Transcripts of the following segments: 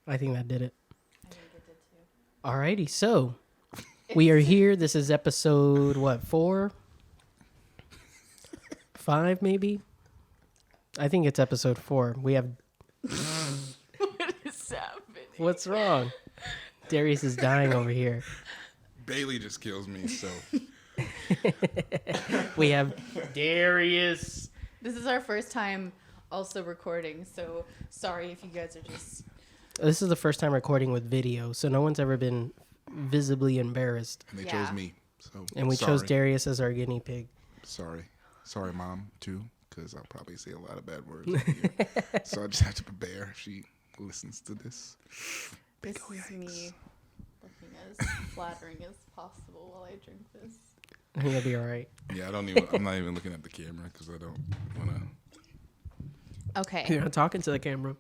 I think that did it. I think it did too. Alrighty, so we are here. This is episode, 4? 5, maybe? I think it's episode 4. We have... What is happening? What's wrong? Darius is dying over here. Bailey just kills me, so... We have Darius. This is our first time also recording, so sorry if you guys are just... This is the first time recording with video, so no one's ever been visibly embarrassed. And they chose me, so... And we chose Darius as our guinea pig. Sorry, Mom, too, because I'll probably say a lot of bad words. So I just have to prepare if she listens to this. This is me looking as flattering as possible while I drink this. I think it'll be all right. Yeah, I'm not even looking at the camera because I don't want to... Okay. You're not talking to the camera.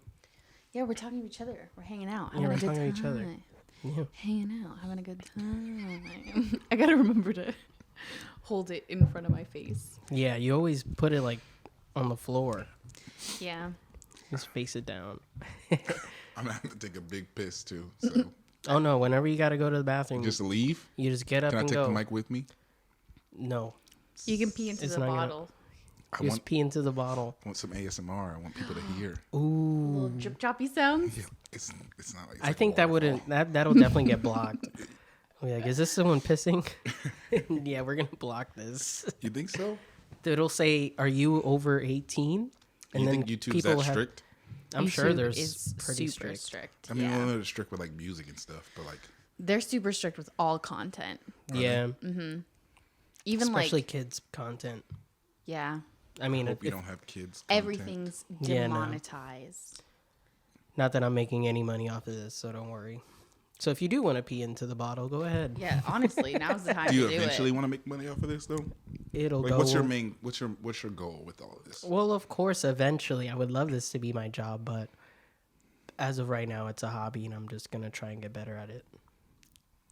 Yeah, we're talking to each other. We're hanging out. Yeah, Having we're a good talking time. to each other. Yeah. Hanging out. Having a good time. I gotta remember to hold it in front of my face. Yeah, you always put it like on the floor. Yeah. Just face it down. I'm going to have to take a big piss, too, so... Oh, no. Whenever you got to go to the bathroom, Just leave? you just get up Can I and take go. the mic with me? No. You can pee into It's the not gonna- bottle. I Just want pee into the bottle. some ASMR. I want people to hear. Ooh. Little drip droppy sounds. Yeah, it's not like... I think that'll definitely get blocked. We're like, is this someone pissing? Yeah, we're going to block this. You think so? It'll say, are you over 18? And You then think YouTube's that strict? I'm sure YouTube there's is pretty super strict. I mean, yeah. I know they're strict with like music and stuff, but like... They're super strict with all content. Yeah. Even Especially like, kids content. yeah, I mean, Hope you if- don't have kids. Content. everything's Yeah, no. demonetized. not that I'm making any money off of this, so don't worry. So if you do want to pee into the bottle, go ahead. Yeah, honestly, now's the time Do you to do eventually it. want to make money off of this though? It'll Like, go. what's your goal with all of this? Well, of course, eventually, I would love this to be my job, but as of right now, it's a hobby, and I'm just gonna try and get better at it.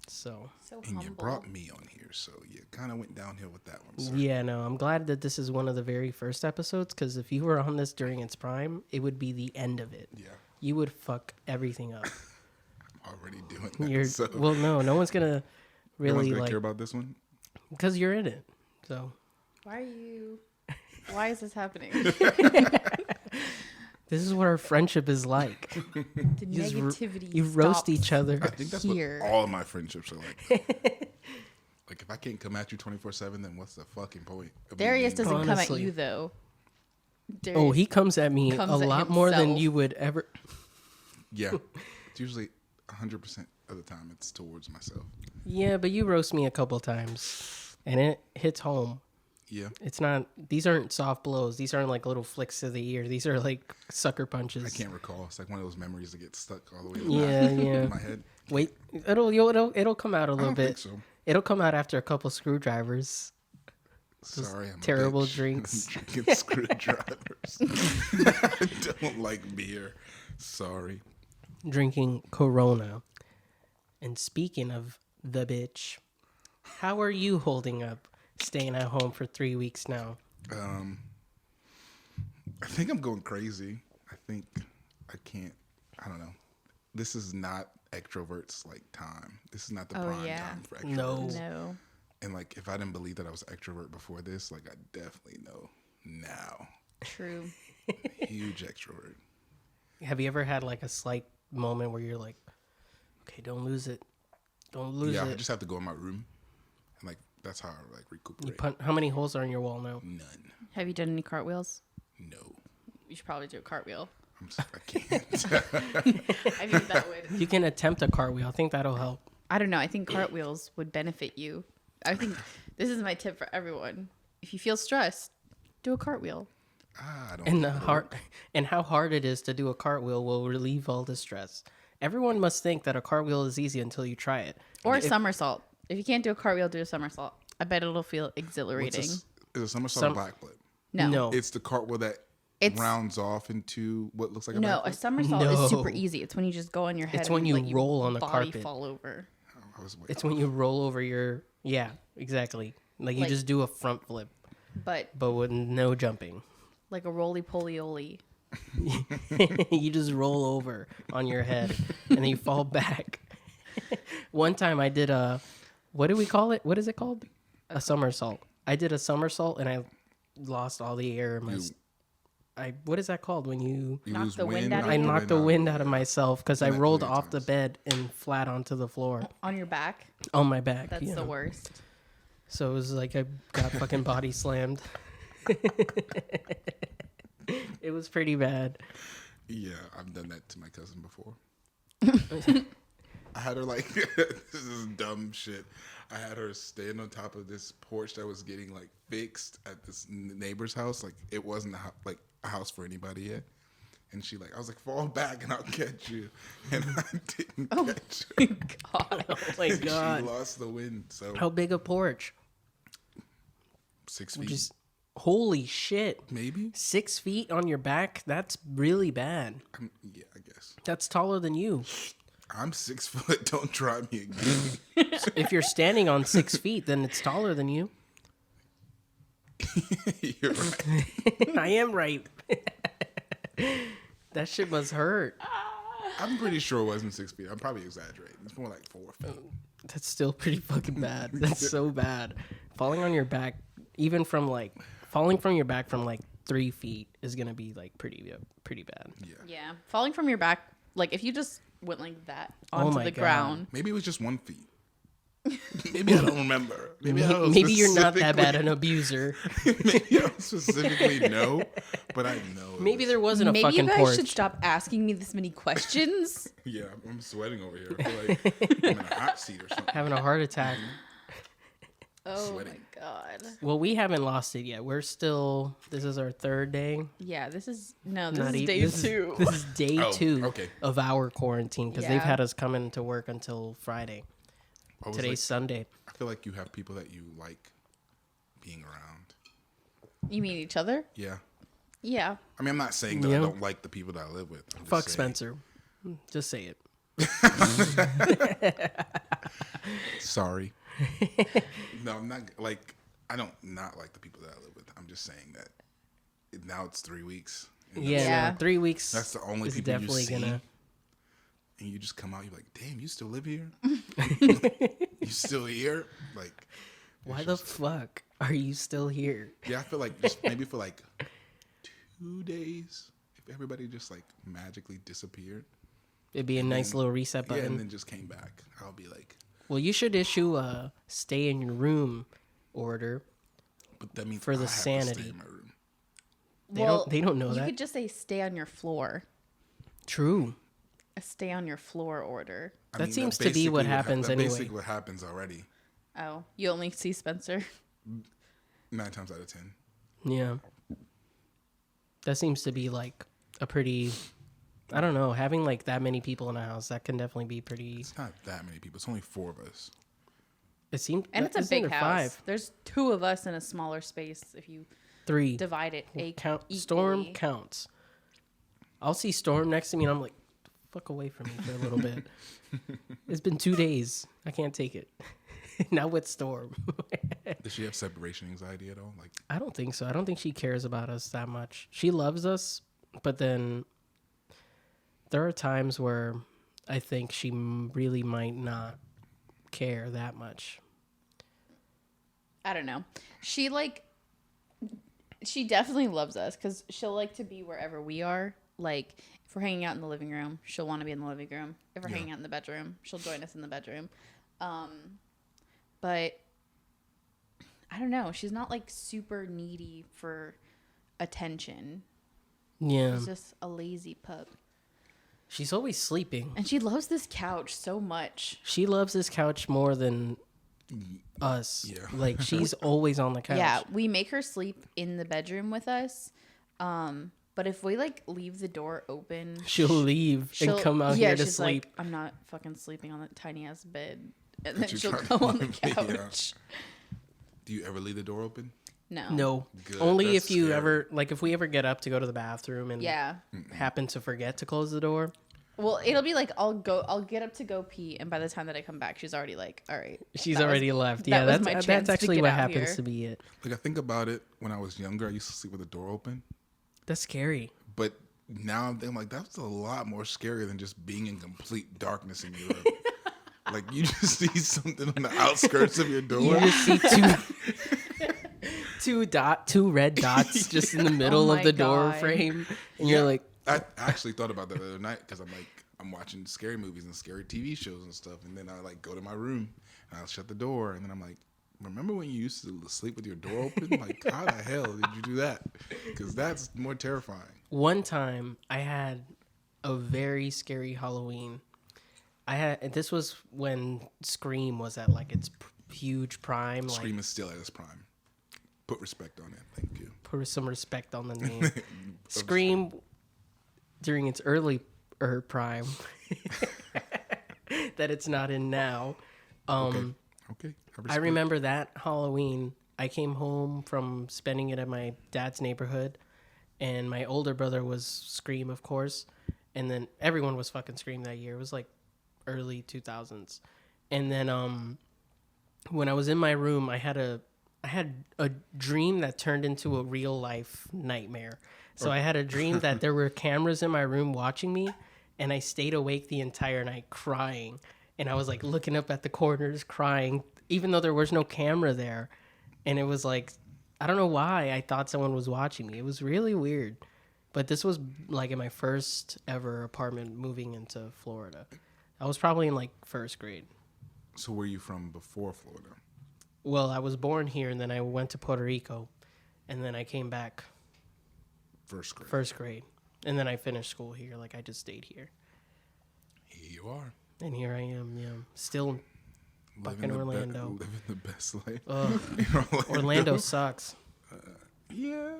So So And you humble. brought me on here, so you kind of went downhill with that one. Sir. yeah, no, I'm glad that this is one of the very first episodes, because if you were on this during its prime, it would be the end of it. Yeah, You would fuck everything up. I'm already doing that. You're so well, no one's gonna no one's really gonna like care about this one. because you're in it. So Why is this happening? this is what our friendship is like. The You just negativity. You roast stops. each other. I think that's Here. what all of my friendships are like. Like if I can't come at you 24/7, then what's the fucking point? of me Darius being- doesn't come at Honestly. you though. Oh, he comes at me comes a at lot more than himself. you would ever. Yeah, it's usually 100% of the time it's towards myself. Yeah, but you roast me a couple times, and it hits home. Yeah, It's not. These aren't soft blows. These aren't like little flicks to the ear. These are like sucker punches. I can't recall. It's like one of those memories that get stuck all the way Yeah, in yeah. my head. Wait, it'll come out a I little don't bit. think so. It'll come out after a couple screwdrivers. Sorry, I'm terrible a bitch. drinks. Drinking screwdrivers. I don't like beer. Sorry. Drinking Corona. And speaking of the bitch, how are you holding up? Staying at home for 3 weeks now. I think I'm going crazy. I think I can't. I don't know. This is not extroverts like time. This is not the Oh, prime yeah. time for extroverts. No. No. And like, if I didn't believe that I was extrovert before this, like I definitely know now. True. Huge extrovert. Have you ever had like a slight moment where you're like, okay, don't lose it. Don't lose Yeah, it. I just have to go in my room, and like that's how I like recuperate. How many holes are in your wall now? None. Have you done any cartwheels? No. You should probably do a cartwheel. I can't. I think that would. You can attempt a cartwheel. I think that'll help. I don't know. I think cartwheels would benefit you. I think this is my tip for everyone. If you feel stressed, do a cartwheel. I don't. And know. how hard it is to do a cartwheel will relieve all the stress. Everyone must think that a cartwheel is easy until you try it. Or a somersault. If you can't do a cartwheel, do a somersault. I bet it'll feel What's exhilarating. Is a somersault a backflip? No. It's the cartwheel that It's- rounds off into what looks like a No, backflip. a somersault No. is super easy. It's when you just go on your head. It's when and you let roll on the body carpet. fall over. I was way It's off. when you roll over your... Yeah, exactly. Like you Like- just do a front flip, But but with no jumping. like a roly-poly-oly. You just roll over on your head and then you fall back. One time I did what do we call it? What is it called? A somersault. I did a somersault and I lost all the air in my. What is that called when you? You Knock lose the wind wind. out of I you? knocked the wind out of myself because I That rolled 3 off the times. bed and flat onto the floor On your back. on my back. That's the worst. So it was like I got fucking body slammed. It was pretty bad. Yeah, I've done that to my cousin before. I had her like, this is dumb shit. I had her stand on top of this porch that was getting like fixed at this neighbor's house. Like it wasn't like a house for anybody yet. And she I was like, fall back and I'll catch you. And I didn't catch her. God. Oh my god! She lost the wind. So How big a porch? 6 feet, Just holy shit! maybe. 6 feet on your back? That's really bad. Yeah, I guess. That's taller than you. I'm 6 foot. Don't try me again. If you're standing on 6 feet, then it's taller than you. You're right. I am right. That shit must hurt. I'm pretty sure it wasn't 6 feet. I'm probably exaggerating. It's more like 4 feet. That's still pretty fucking bad. That's so bad. Falling on your back, even from falling from your back from 3 feet is gonna be pretty bad. Yeah. Falling from your back, if you just went like that onto my the God. ground. Maybe it was just 1 feet. Maybe I don't remember. Maybe You're not that bad an abuser. Maybe I don't specifically know, but I know. Maybe there wasn't a Maybe you fucking guys porch. should stop asking me this many questions. Yeah, I'm sweating over here. I feel like I'm in a hot seat or something. Having a heart attack. Oh Sweating. my god. Well, we haven't lost it yet. We're still. This is our third day. Yeah, this is Not day even- this is- 2. This is day Oh, 2 okay. of our quarantine because they've Yeah. had us come into work until Friday. I was Today's Sunday. I feel like you have people that you like being around. You mean each other? Yeah. Yeah. I mean, I'm not saying that Yeah. I don't like the people that I live with. I'm just Fuck saying- Spencer. Just say it. Sorry. No, I'm not I don't not like the people that I live with. I'm just saying that now it's 3 weeks. And Yeah, Yeah. No, 3 weeks. That's the only is people you definitely see. gonna. And you just come out, you're like, damn, you still live here? You still here? Like, Why the fuck are you still here? yeah, I feel like just maybe for 2 days, if everybody just magically disappeared. It'd be a nice little reset Yeah, button. and then just came back. I'll be like, Well, you should issue a stay in your room order. but that means For the I have to sanity. stay in my room. They don't know you that. could just say stay on your floor. True. A stay on your floor order. I That mean, seems to be what basically happens that's anyway. basically what happens already. Oh, you only see Spencer. 9 times out of 10. Yeah. That seems to be a pretty. I don't know. Having that many people in a house, that can definitely be pretty. It's not that many people. It's only 4 of us. It seemed. And it's a isn't big there house. 5? There's 2 of us in a smaller space if you 3. divide it Count. equally. Storm counts. I'll see Storm next to me, and I'm like, "Fuck away from me for a little bit." It's been 2 days. I can't take it. Now with Storm. Does she have separation anxiety at all? I don't think so. I don't think she cares about us that much. She loves us, but then there are times where I think she really might not care that much. I don't know. She definitely loves us because she'll like to be wherever we are. If we're hanging out in the living room, she'll want to be in the living room. If we're hanging out in the bedroom, she'll join us in the bedroom. But I don't know. She's not super needy for attention. Yeah. She's just a lazy pup. She's always sleeping. And she loves this couch so much. She loves this couch more than us. Yeah. She's always on the couch. Yeah, we make her sleep in the bedroom with us. But if we leave the door open, She'll leave and come out here to she's sleep. I'm not fucking sleeping on that tiny ass bed. And then you she'll tried go to on the leave me, yeah. couch. Do you ever leave the door open? No. No. Good. Only That's if you scary. ever if we ever get up to go to the bathroom and Yeah. happen to forget to close the door. Well, it'll be I'll get up to go pee, and by the time that I come back, she's already all right. She's that was- already left. that Yeah, was my that's chance to actually get what out happens here. to be it. I think about it when I was younger. I used to sleep with the door open, That's scary. but now I'm thinking like that's a lot more scary than just being in complete darkness in Europe. Like you just see something on the outskirts of your door. You just see two red dots just in the middle of my the door God. frame, and you're like, I actually thought about that the other night because I'm watching scary movies and scary TV shows and stuff, and then I like go to my room and I'll shut the door, and then I'm like, remember when you used to sleep with your door open? Like, how the hell did you do that? Because that's more terrifying. one time I had a very scary Halloween. This was when Scream was at like its huge prime. Scream Like, is still at its prime. Put respect on it. Thank you. put some respect on the name. Scream during its early prime that it's not in now. Okay. I remember that Halloween. I came home from spending it at my dad's neighborhood, and my older brother was Scream, of course, and then everyone was fucking Scream that year. It was like early 2000s, and then when I was in my room, I had a dream that turned into a real life nightmare. So I had a dream that there were cameras in my room watching me, and I stayed awake the entire night crying. And I was like looking up at the corners crying, even though there was no camera there. And it was like, I don't know why I thought someone was watching me. It was really weird. But this was like in my first ever apartment moving into Florida. I was probably in like first grade. So where are you from before Florida? Well, I was born here, and then I went to Puerto Rico, and then I came back first grade. And then I finished school here. Like, I just stayed here. Here you are. And here I am, yeah. Still fucking Orlando. Living the best life. Ugh. Orlando sucks. Yeah.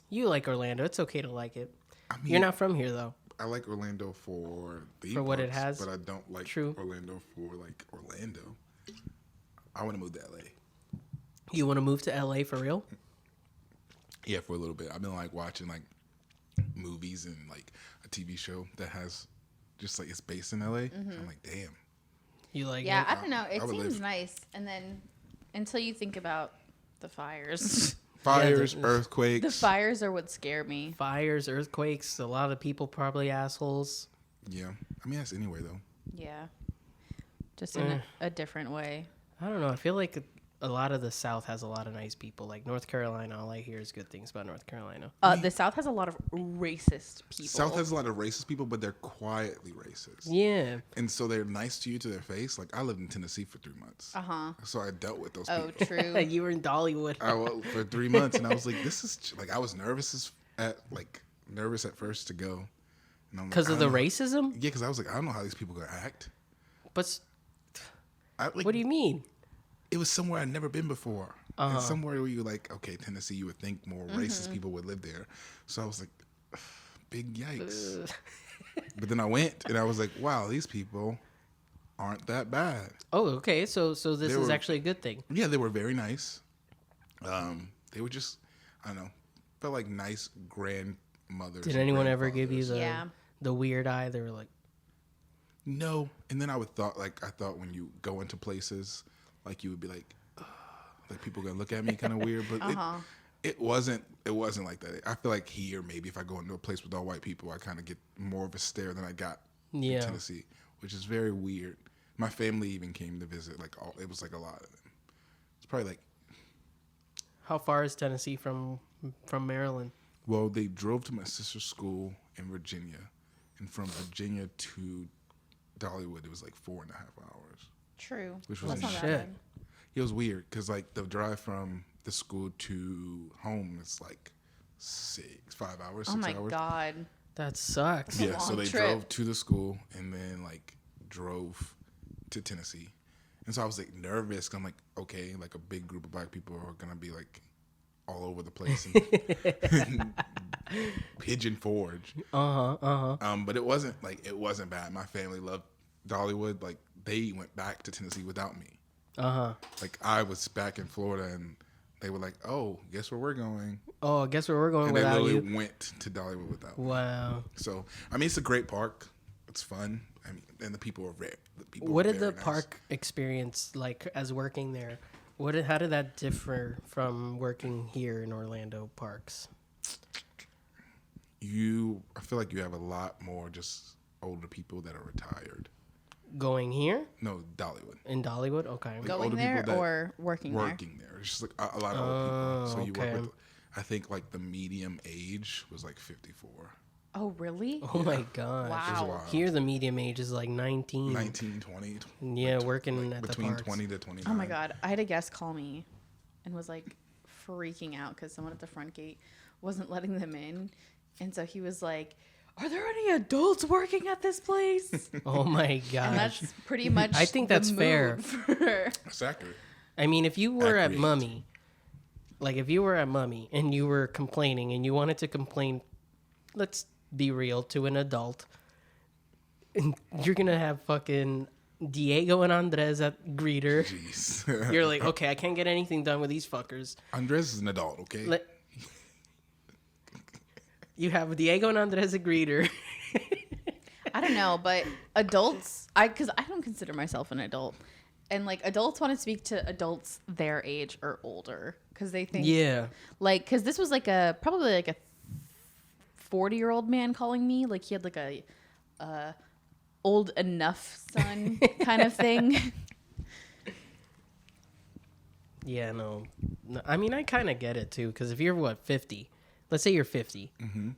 You like Orlando. It's okay to like it. I mean, You're not from here, though. I like Orlando for what it parks, has? but I don't like True. Orlando for like Orlando. I want to move to LA. You want to move to LA for real? Yeah, for a little bit. I've been like watching like movies and like a TV show that has just like it's based in LA. I'm like, damn. You like Yeah, it? I don't know. It I would seems live. nice, and then until you think about the fires, Fires, the earthquakes. the fires are what scare me. Fires, earthquakes, a lot of people probably assholes. Yeah. I mean, that's anyway though. Yeah, just in a different way. I don't know. I feel like a lot of the South has a lot of nice people. Like North Carolina, all I hear is good things about North Carolina. The South has a lot of racist people. South has a lot of racist people, but they're quietly racist. Yeah. And so they're nice to you to their face. Like I lived in Tennessee for 3 months. So I dealt with those Oh, people. true. You were in Dollywood. For 3 months, and I was like, "This is like I was nervous at first to go, Because of the racism? Yeah, because I was like, I don't know how these people gonna act. But Like, what do you mean? It was somewhere I'd never been before. And somewhere where you like, okay, Tennessee, you would think more racist people would live there. So I was like, big yikes. But then I went, and I was like, wow, these people aren't that bad. Oh, okay. So this is were- actually a good thing. Yeah, they were very nice. They were just, I don't know, felt like nice grandmothers. Did and anyone ever give you grandfathers. the weird eye? They were like, No. And then I thought when you go into places, like you would be like, ugh, like people gonna look at me kind of weird, but it wasn't like that. I feel like here, maybe if I go into a place with all white people, I kind of get more of a stare than I got in Tennessee, which is very weird. My family even came to visit. It was like a lot of them. It's probably like, how far is Tennessee from Maryland? well, they drove to my sister's school in Virginia, and from Virginia to Dollywood, it was like 4.5 hours. True. Which That's was not that shit. bad. It was weird because like the drive from the school to home is like 5 hours, 6 Oh my hours. God. That sucks. Yeah, so long they trip. drove to the school and then like drove to Tennessee, and so I was like nervous. 'Cause I'm like, okay, like a big group of black people are gonna be like all over the place and Pigeon Forge. But it wasn't bad. My family loved Dollywood. Like they went back to Tennessee without me. Like I was back in Florida and they were like, "Oh, guess where we're going?" Oh, I guess where we're going And they without literally you. went to Dollywood without me. Wow. So I mean, it's a great park. It's fun. I mean, and the people are very. What did the park experience like as working there? How did that differ from working here in Orlando parks? I feel like you have a lot more just older people that are retired. Going here? No, Dollywood. In Dollywood? Okay. Like Going older there people that or working there? Working there. It's just like a lot of old people. So you okay. work with, I think like the medium age was like 54. Oh, really? Oh my gosh. Wow. Wild. Here the medium age is like 19. 19, 20. Yeah, working at the between parks. 20 to 29. Oh my God. I had a guest call me and was like freaking out because someone at the front gate wasn't letting them in. And so he was like, "Are there any adults working at this place?" Oh my And gosh. that's pretty much I think the that's fair. mood for- That's accurate. I mean, if you were at Accurate. Mummy, like if you were at Mummy and you were complaining and you wanted to complain, let's be real, to an adult, and you're going to have fucking Diego and Andres at greeter. Jeez. You're like, okay, I can't get anything done with these fuckers. Andres is an adult, okay? You have Diego and Andres at greeter. I don't know, but adults, because I don't consider myself an adult. And like adults want to speak to adults their age or older because they think, Yeah. like, because this was like probably like a 40-year-old man calling me. Like he had like a old enough son kind of thing. Yeah, no. I mean, I kind of get it too, because if you're 50, let's say you're 50,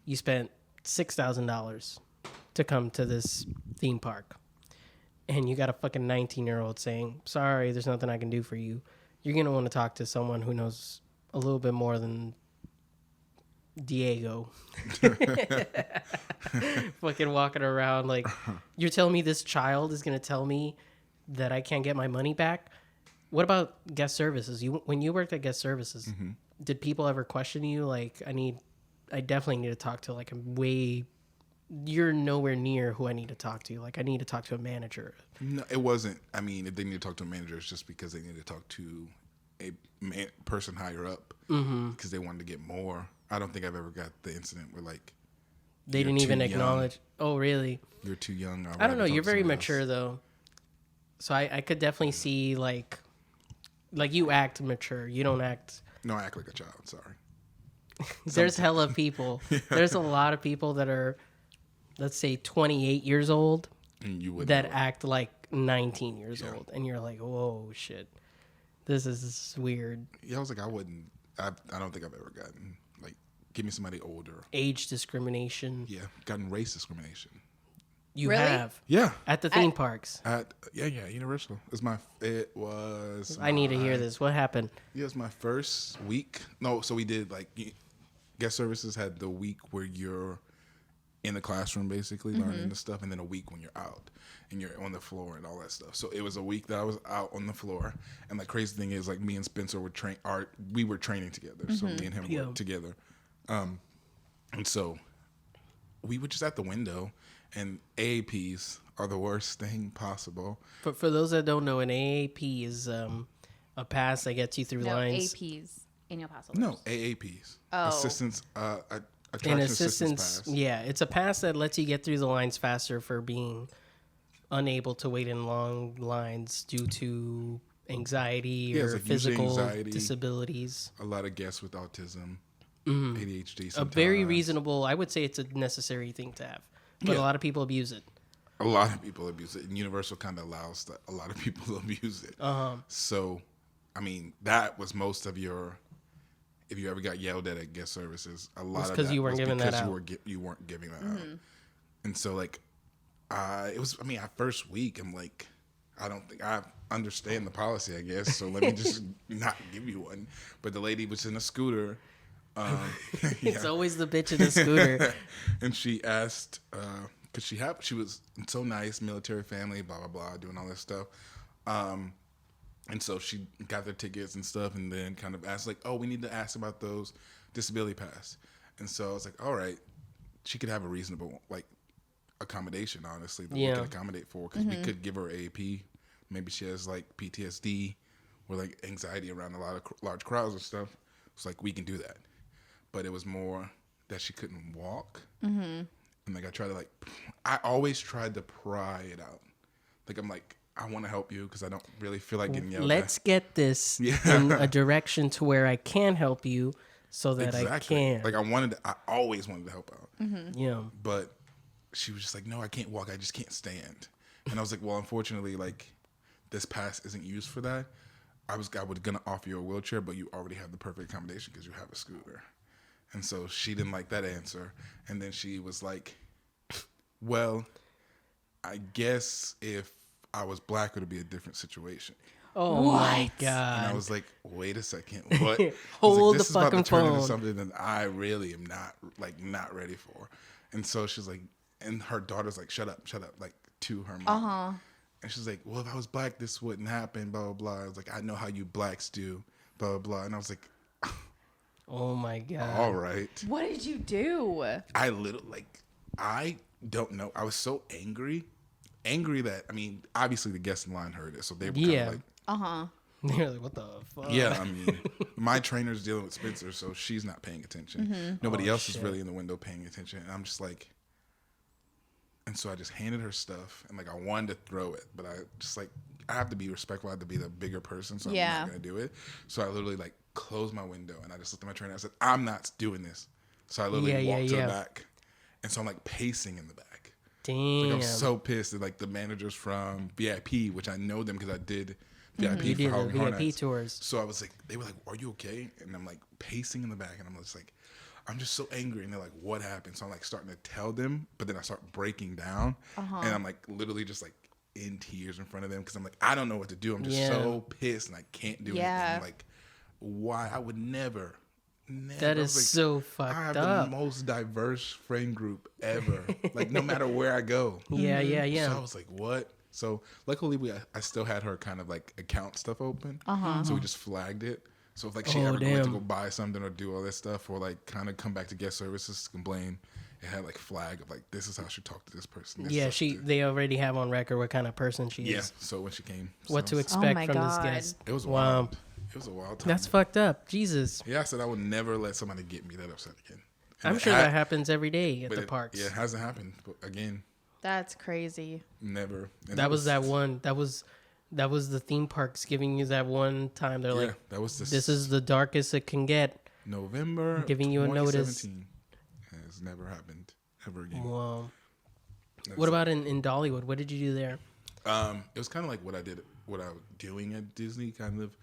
you spent $6,000 to come to this theme park, and you got a fucking 19-year-old saying, "Sorry, there's nothing I can do for you." You're gonna want to talk to someone who knows a little bit more than Diego. Fucking walking around like, you're telling me this child is gonna tell me that I can't get my money back? What about guest services? When you worked at guest services, did people ever question you? Like, I definitely need to talk to like you're nowhere near who I need to talk to. Like, I need to talk to a manager. No, it wasn't. I mean, if they need to talk to a manager, it's just because they need to talk to a person higher up because they wanted to get more. I don't think I've ever got the incident where like They you're didn't even too young. acknowledge. Oh, really? You're too young. I don't know. You're very mature though, so I could definitely see like you act mature. You don't act. No, I act like a child. Sorry. There's hella people. There's a lot of people that are, let's say, 28 years old And you would that act like 19 years old, and you're like, whoa, shit, this is weird. Yeah, I was like, I don't think I've ever gotten like, give me somebody older. Age discrimination. Yeah, gotten race discrimination. You Really? have Yeah, at the theme parks. Universal. It was. I need to hear this. What happened? Yeah, it was my first week. No, so we did like guest services had the week where you're in the classroom basically learning the stuff, and then a week when you're out and you're on the floor and all that stuff. So it was a week that I was out on the floor, and the crazy thing is like me and Spencer were we were training together. So me and him worked together, and so we were just at the window. And AAPs are the worst thing possible. But for those that don't know, an AAP is a pass that gets you through lines. APs, annual pass holders. No, AAPs. Oh. Assistance, attraction An assistance pass. yeah, it's a pass that lets you get through the lines faster for being unable to wait in long lines due to anxiety Yeah, it's or like usually physical anxiety. disabilities. A lot of guests with autism, ADHD. A very sometimes. reasonable, I would say it's a necessary thing to have, but a lot of people abuse it. A lot of people abuse it, and Universal kind of allows that a lot of people to abuse it. So, I mean, that was most of your. If you ever got yelled at guest services, a lot of because that you weren't was giving that because out. you weren't giving that out, and so like, it was. I mean, our first week, I'm like, I don't think I understand the policy. I guess so. Let me just not give you one. But the lady was in a scooter. It's always the bitch in the scooter. And she asked, because she was so nice, military family, blah, blah, blah, doing all this stuff. And so she got their tickets and stuff, and then kind of asked, like, oh, we need to ask about those disability pass. And so I was like, all right, she could have a reasonable, like, accommodation, honestly, that we could accommodate for, because we could give her AAP. Maybe she has, like, PTSD or, like, anxiety around a lot of large crowds and stuff. It's like, we can do that. But it was more that she couldn't walk. And like I always tried to pry it out. Like I'm like, I want to help you because I don't really feel like getting yelled Let's get this Yeah. in a direction to where I can help you, so that Exactly. I can. Like I always wanted to help out. Yeah. But she was just like, no, I can't walk. I just can't stand. And I was like, well, unfortunately, like this pass isn't used for that. I was gonna offer you a wheelchair, but you already have the perfect accommodation because you have a scooter. And so she didn't like that answer. And then she was like, well, I guess if I was black, it would be a different situation. Oh my What? god. And I was like, wait a second, what? Hold I was like, the this is about fucking to turn phone. into something that I really am not ready for. And so she's like, and her daughter's like, shut up, like to her mom. And she's like, well, if I was black, this wouldn't happen, blah, blah, blah. I was like, I know how you blacks do, blah, blah, blah. And I was like, Oh my god. all right. What did you do? I don't know. I was so angry that, I mean, obviously the guests in line heard it. So they were kind Yeah. of like, They're like, what the fuck? yeah, I mean, my trainer's dealing with Spencer, so she's not paying attention. Nobody else is really in the window paying attention. And I'm just like, and so I just handed her stuff, and like I wanted to throw it, but I just like, I have to be respectful. I have to be the bigger person, so I'm not going to do it. So I literally like closed my window, and I just looked at my trainer. I said, I'm not doing this. So I literally walked to the back. And so I'm like pacing in the back. Damn. Like I'm so pissed that like the managers from VIP, which I know them because I did VIP You for did Halloween the Horror VIP Nights. tours. So I was like, they were like, are you okay? And I'm like pacing in the back, and I'm just like, I'm just so angry. And they're like, what happened? So I'm like starting to tell them, but then I start breaking down. And I'm like literally just like in tears in front of them because I'm like, I don't know what to do. I'm just so pissed and I can't do anything. I'm like, why? I would never. That I is was like, so fucked I have up. the most diverse friend group ever. Like no matter where I go. Yeah. So I was like, what? So luckily I still had her kind of like account stuff open. So we just flagged it. So if like she ever went to go buy something or do all that stuff or like kind of come back to guest services to complain, it had like flag of like, this is how she talked to this person. They already have on record what kind of person she is. Yeah. So when she came. What to so expect my from God. this guest. it was Wow. wild. It was a wild time. That's fucked up. Jesus. Yeah, I said I would never let somebody get me that upset again. And I'm it sure ha- that happens every day at but the it- parks. Yeah, it hasn't happened. But again, That's crazy. never. And That was that one. That was the theme parks giving you that one time. They're Yeah, like, that was this is the darkest it can get. November Giving you a notice. 2017. Has never happened ever again. Wow. That's What it. about in Dollywood? What did you do there? It was kind of like what I was doing at Disney, kind of.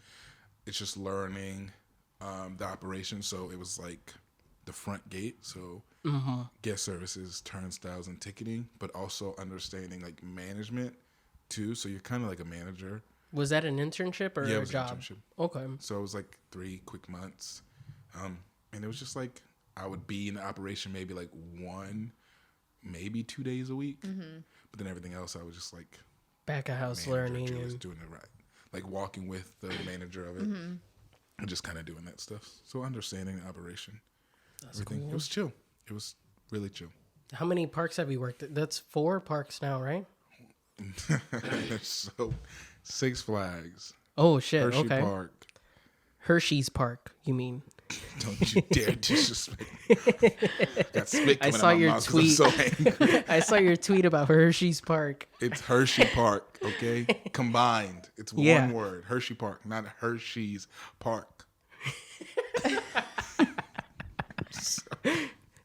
It's just learning the operation. So it was like the front gate. So guest services, turnstiles, and ticketing, but also understanding like management too. So you're kind of like a manager. Was that an internship or Yeah, it a was an job? internship. Okay. So it was like 3 quick months. And it was just like I would be in the operation maybe like 1, maybe 2 days a week. But then everything else I was just like Back of house manager, learning. just And, doing it right. Like walking with the manager of it and just kind of doing that stuff. So understanding the operation. that's Everything. cool. It was chill. It was really chill. How many parks have you worked at? That's 4 parks now, right? So 6 Flags. Oh, shit. Hershey okay. Park. Hershey's Park, you mean? Don't you dare disrespect. Got spit I coming saw out my your mouth 'cause I'm tweet. so angry. I saw your tweet about Hershey's Park. It's Hershey Park, okay? Combined. It's Yeah. one word. Hershey Park, not Hershey's Park.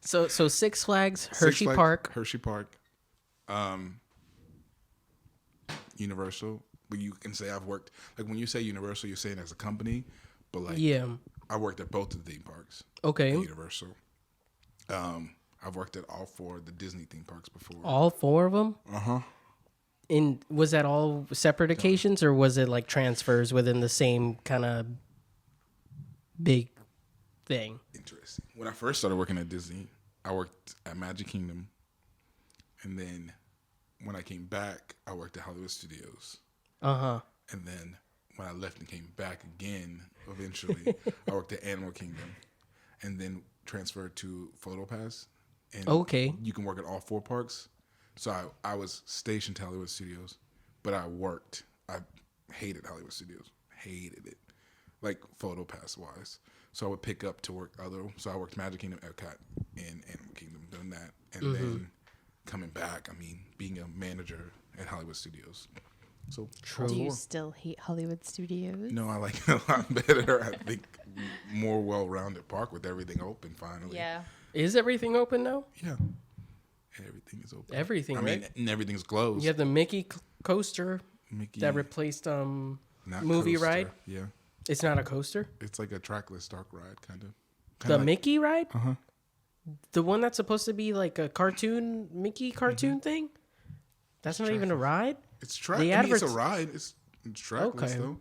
So Six Flags, Six Hershey Flags, Park. Hershey Park. Universal. But you can say I've worked, like when you say Universal, you're saying as a company, but like Yeah. I worked at both of the theme parks. Okay. At Universal. I've worked at all 4 of the Disney theme parks before. All 4 of them? And was that all separate occasions or was it like transfers within the same kind of big thing? Interesting. When I first started working at Disney, I worked at Magic Kingdom. And then when I came back, I worked at Hollywood Studios. And then when I left and came back again, eventually, I worked at Animal Kingdom. And then transferred to PhotoPass. And Okay. you can work at all 4 parks. So I was stationed to Hollywood Studios, but I hated Hollywood Studios. Hated it. Like PhotoPass wise. So I would pick up to work so I worked Magic Kingdom, Epcot, and Animal Kingdom, doing that. And then coming back, I mean, being a manager at Hollywood Studios. So True. Do you still hate Hollywood Studios? no, I like it a lot better. I think more well-rounded park with everything open finally. Yeah. Is everything open now? Yeah. Everything is open. Everything, I right? mean, and everything's closed. You have the Mickey coaster Mickey, that replaced not movie coaster. ride. Yeah. It's not a coaster. It's like a trackless dark ride, kind of. The Mickey ride? Uh-huh. The one that's supposed to be like a cartoon, Mickey cartoon thing? That's not even a ride? It's track. The I mean, it's a adverts- ride. It's trackless Okay. though,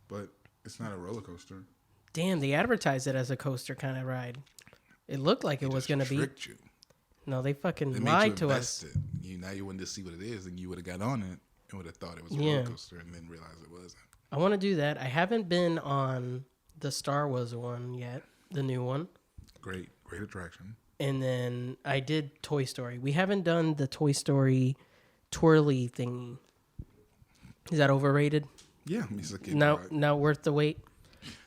but it's not a roller coaster. Damn, they advertised it as a coaster kind of ride. It looked like it was Just going to be. tricked you. No, they fucking They made lied you to us. invest it. Now you wanted to see what it is, and you would have got on it and would have thought it was a Yeah. roller coaster, and then realized it wasn't. I want to do that. I haven't been on the Star Wars one yet, the new one. Great attraction. And then I did Toy Story. We haven't done the Toy Story twirly thingy. Is that overrated? Yeah, it's a kid Not ride. not worth the wait.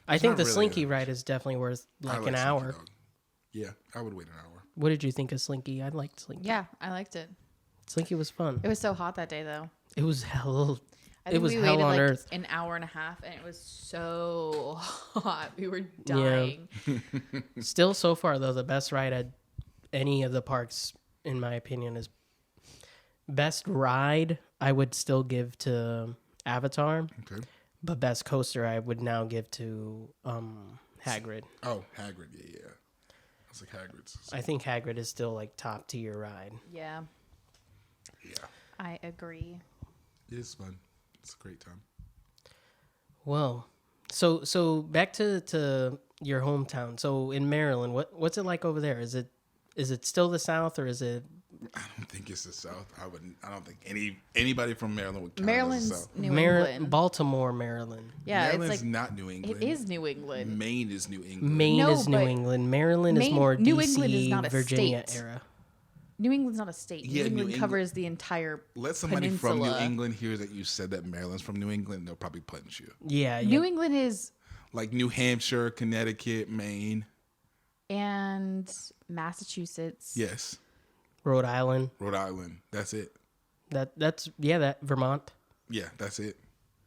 I think not the really Slinky a- ride is definitely worth I like an Slinky hour. Dog. Yeah, I would wait an hour. What did you think of Slinky? I liked Slinky. Yeah, I liked it. Slinky was fun. It was so hot that day, though. It was hell. I It think was we hell waited on like earth. an hour and a half, and it was so hot. We were dying. Still, so far though, the best ride at any of the parks, in my opinion, is best ride. I would still give to Avatar, Okay. but best coaster I would now give to Hagrid. Oh, Hagrid. Yeah. I was like Hagrid's. I think Hagrid is still like top tier ride. Yeah, Yeah, I agree. it is fun. It's a great time. Well, so back to your hometown. So in Maryland, what's it like over there? Is it still the South or is it? I don't think it's the South. I don't think anybody from Maryland would count Maryland's it as the South. New England. Baltimore, Maryland. Yeah, Maryland's it's like not New England. it is New England. Maine is New England. Maine No, is New but England. Maryland is Maine- more New DC, England is not a Virginia state. era. New England's not a state. Yeah, New New England England- covers the entire Let somebody from New peninsula. England hear that you said that Maryland's from New England, they'll probably punch you. Yeah, yeah. New England is Like New Hampshire, Connecticut, Maine. and Massachusetts. Yes. Rhode Island. Rhode Island. That's it. That Vermont. Yeah, that's it.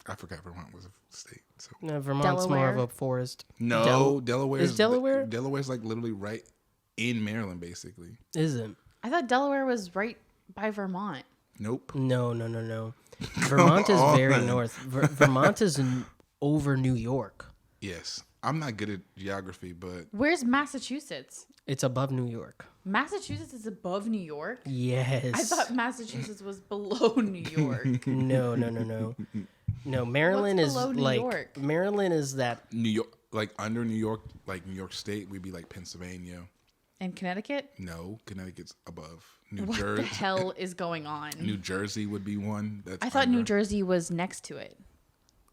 I forgot Vermont was a state. So No, Vermont's more of Delaware? a forest. no, Delaware Is Delaware? Delaware's like literally right in Maryland, basically. Isn't? I thought Delaware was right by Vermont. Nope. No. Vermont is very on. north. Vermont is over New York. Yes, I'm not good at geography, but Where's Massachusetts? It's above New York. Massachusetts is above New York? Yes. I thought Massachusetts was below New York. No. No, Maryland is below New like York? Maryland is that. New York, like under New York, like New York State, we'd be like Pennsylvania. And Connecticut? No, Connecticut's above. New What the Jersey. hell is going on? New Jersey would be one. That's I thought under. New Jersey was next to it.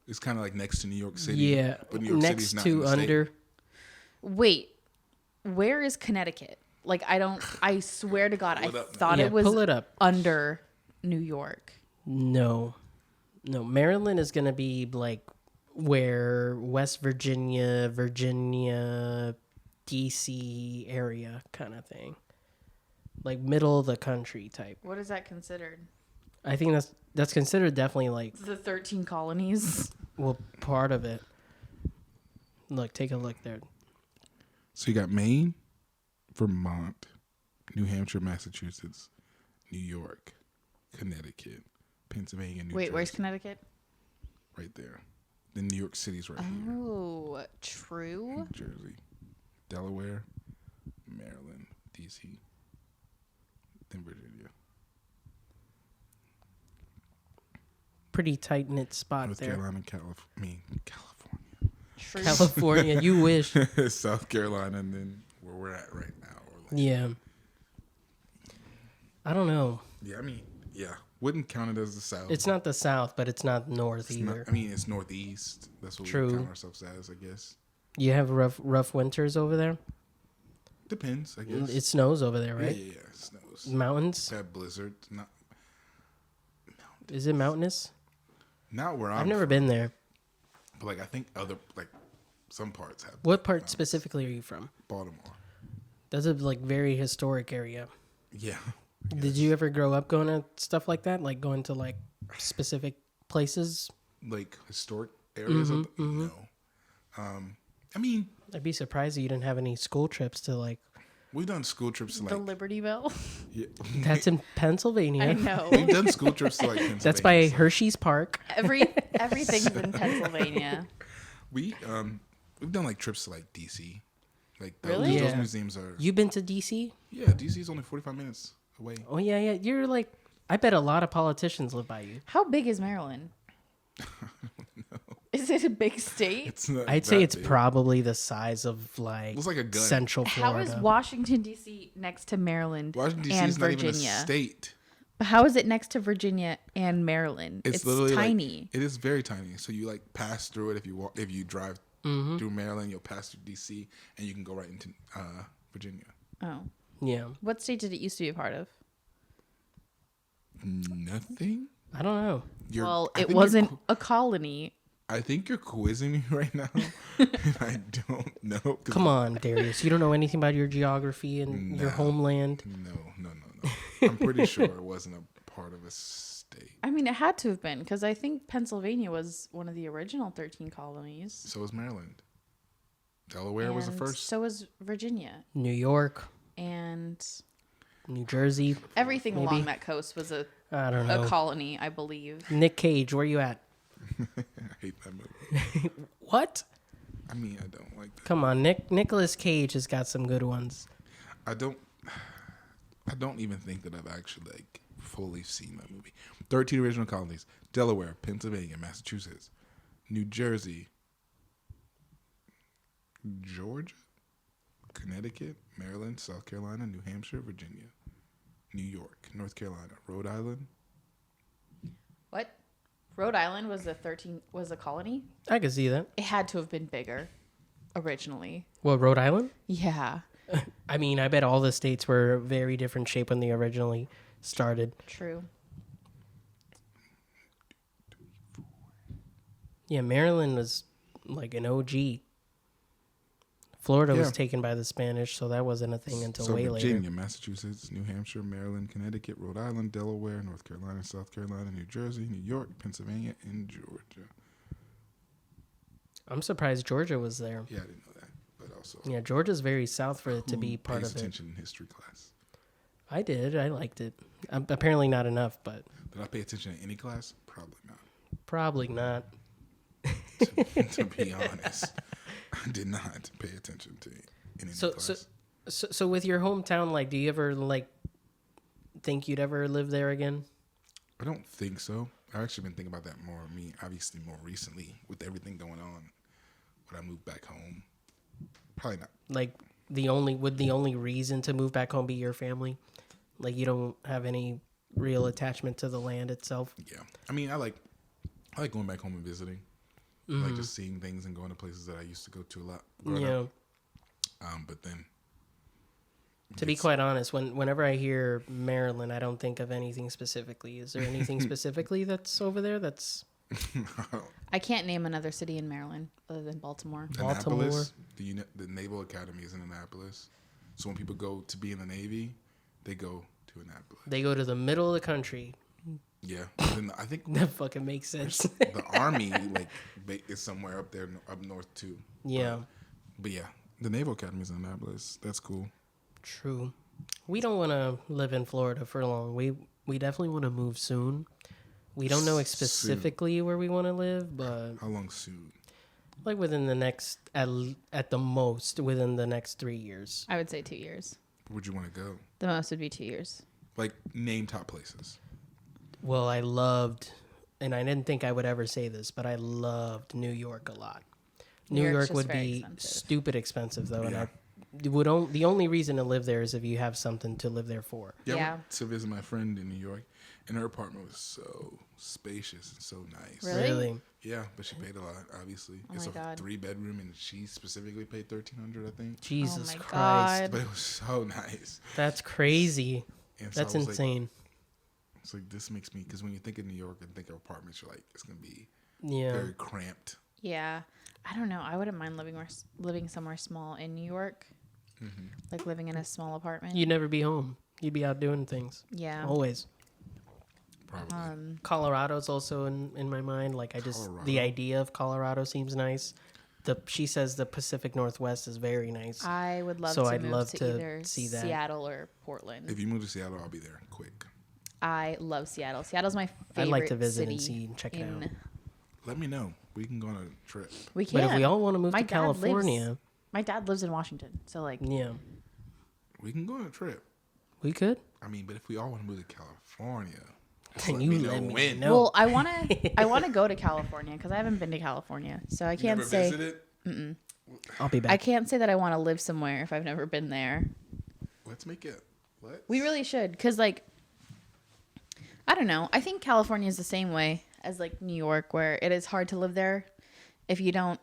It's kind of like next to New York City. Yeah, but New York next City's not in to the state. under. Wait, where is Connecticut? Like, I swear to God, I Pull it up now. thought Yeah, it was pull it up. under New York. No, Maryland is gonna be like where West Virginia, DC area kind of thing, like middle of the country type. What is that considered? I think that's considered definitely like The 13 colonies? part of it. Look, take a look there. So you got Maine, Vermont, New Hampshire, Massachusetts, New York, Connecticut, Pennsylvania, New Wait, Jersey. where's Connecticut? Right there. Then New York City's right here. Oh, true. New Jersey, Delaware, Maryland, DC, then Virginia. Pretty tight knit spot North there. Carolina, California. True. California, you wish. South Carolina, and then where we're at right now. Yeah. I don't know. Yeah, I mean, yeah. Wouldn't count it as the South. It's not the South, but it's not North It's either. not, I mean, it's Northeast. That's what True. we count ourselves as, I guess. You have rough winters over there. Depends, I guess. It snows over there, right? Yeah. It snows. Mountains. Have blizzards. Is it mountainous? Not where I'm I've never from, been there. but like I think other like some parts have. What part specifically are you from? Baltimore. That's a like very historic area. Yeah. Did you ever grow up going to stuff like that? Like going to like specific places? Like historic areas? No. I mean, I'd be surprised that you didn't have any school trips to like. we've done school trips to The like. Libertyville. Yeah, That's in Pennsylvania. I know. we've done school trips to like. Pennsylvania, That's by so Hershey's Park. Everything's in Pennsylvania. we've done like trips to like DC. Like Really? those Yeah. museums are. You been to DC? Yeah, DC is only 45 minutes away. Oh yeah, yeah. You're like. I bet a lot of politicians live by you. How big is Maryland? Is it a big state? It's not I'd say that it's big. probably the size of like, Looks like a gun. Central How Florida. is Washington D.C. next to Maryland Washington D.C. and is not even a Virginia? state. But how is it next to Virginia and Maryland? It's literally tiny. Like, it is very tiny. So you like pass through it if you drive through Maryland, you'll pass through D.C. and you can go right into Virginia. Oh, Yeah. what state did it used to be a part of? Nothing. I don't know. Well, I it think wasn't you're a colony. I think you're quizzing me right now. And I don't know. 'Cause Come on, Darius. You don't know anything about your geography and your No. homeland. No. I'm pretty sure it wasn't a part of a state. I mean, it had to have been because I think Pennsylvania was one of the original 13 colonies. So was Maryland. Delaware was the And first. So was Virginia. New York, And New Jersey. everything Maybe. along that coast was a I don't know. colony, I believe. Nick Cage, where you at? I hate that movie. What? I mean, I don't like that. Come on, Nicolas Cage has got some good ones. I don't even think that I've actually like fully seen that movie. 13 original colonies: Delaware, Pennsylvania, Massachusetts, New Jersey, Georgia, Connecticut, Maryland, South Carolina, New Hampshire, Virginia, New York, North Carolina, Rhode Island. What? Rhode Island was a colony? I can see that. It had to have been bigger originally. What, Rhode Island? Yeah. I mean, I bet all the states were very different shape when they originally started. True. Yeah, Maryland was like an OG. Florida was Yeah. taken by the Spanish, so that wasn't a thing until way Virginia, later. Massachusetts, New Hampshire, Maryland, Connecticut, Rhode Island, Delaware, North Carolina, South Carolina, New Jersey, New York, Pennsylvania, and Georgia. I'm surprised Georgia was there. Yeah, I didn't know that, but also Yeah, Georgia's very south for it to who be part pays of it. attention in history class. I did. I liked it. Apparently not enough, but Did I pay attention in any class? Probably not. probably not. To be honest, I did not pay attention to any class. So with your hometown, like, do you ever like think you'd ever live there again? I don't think so. I've actually been thinking about that more. Obviously more recently with everything going on. Would I move back home? Probably not. Like, the only reason to move back home be your family? Like, you don't have any real attachment to the land itself? Yeah. I mean, I like going back home and visiting. I like just seeing things and going to places that I used to go to a lot. growing Yeah. up. But then To be quite honest, whenever I hear Maryland, I don't think of anything specifically. Is there anything specifically that's over there that's... I can't name another city in Maryland other than Baltimore. Annapolis, the Naval Academy is in Annapolis. So when people go to be in the Navy, they go to Annapolis. They go to the middle of the country. Yeah. Then I think That fucking makes sense. the Army is somewhere up there up north too. Yeah. But yeah, the Naval Academy is in Annapolis. That's cool. True. We don't want to live in Florida for long. We definitely want to move soon. We don't know specifically where we want to live, but How long soon? like within the next, at the most, within the next 3 years. I would say 2 years. Where'd you want to go? The most would be 2 years. Like name top places. Well, I loved, and I didn't think I would ever say this, but I loved New York a lot. New New York's York would just very be expensive. stupid expensive though, Yeah. and the only reason to live there is if you have something to live there for. Yeah. I Yeah. went to visit my friend in New York, and her apartment was so spacious and so nice. Really? Yeah, but she paid a lot. Obviously, Oh it's my a God. 3-bedroom, and she specifically paid $1,300, I think. Jesus my Christ. God. But it was so nice. That's crazy. And so That's I was like, insane. it's like this makes me, because when you think of New York and think of apartments, you're like, it's gonna be Yeah. very cramped. Yeah. I don't know. I wouldn't mind living somewhere small in New York. Like living in a small apartment. You'd never be home. You'd be out doing things. Yeah. Always. Probably. Colorado's also in my mind. Like, the Colorado? idea of Colorado seems nice. she says the Pacific Northwest is very nice. I would love So to I'd move love to to either see that. Seattle or Portland. If you move to Seattle, I'll be there quick. I love Seattle. Seattle's my favorite I'd like to visit city and see and check it out. Let me know. We can go on a trip. We can. But if we all want to move My to dad California, My dad lives in Washington, so like, yeah, We can go on a trip. we could. I mean, but if we all want to move to California, just Then let you me know let me when. know. well, I wanna go to California because I haven't been to California, so I You can't never say visited? I'll be back. I can't say that I want to live somewhere if I've never been there. Let's make it. We really should, because like, I don't know. I think California is the same way as like New York, where it is hard to live there if you don't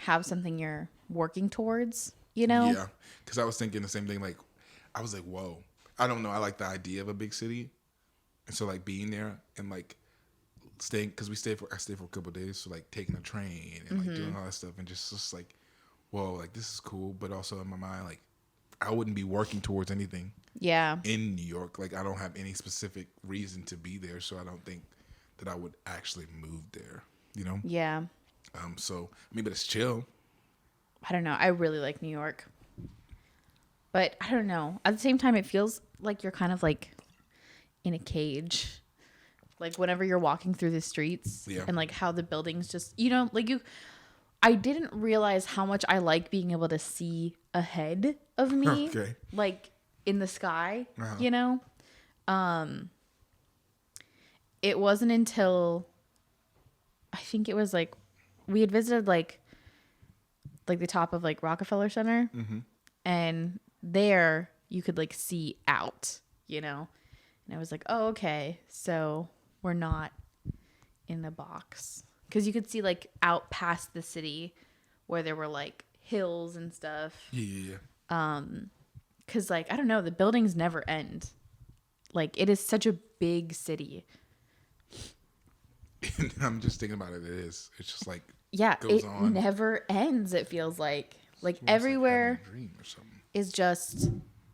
have something you're working towards. You know? Yeah, because I was thinking the same thing. Like, I was like, whoa. I don't know. I like the idea of a big city, and so like being there and like staying, because I stayed for a couple of days, so like taking a train and like doing all that stuff, and just like, whoa, like this is cool. But also in my mind, like, I wouldn't be working towards anything Yeah. in New York. Like, I don't have any specific reason to be there, so I don't think that I would actually move there. You know? Yeah. So I mean, but it's chill. I don't know. I really like New York. But I don't know. At the same time, it feels like you're kind of like in a cage. Like whenever you're walking through the streets Yeah. and like how the buildings just, you know, like I didn't realize how much I like being able to see ahead of me. Okay. Like in the sky, Uh-huh. you know? It wasn't until I think it was like we had visited like the top of like Rockefeller Center, and there you could like see out, you know, and I was like, oh, okay, so we're not in a box, because you could see like out past the city where there were like hills and stuff. Yeah. Because like I don't know, the buildings never end. Like it is such a big city. And I'm just thinking about it. It is. It's just like Yeah, goes it on. never ends. It feels like It's almost everywhere like having a dream or something. is just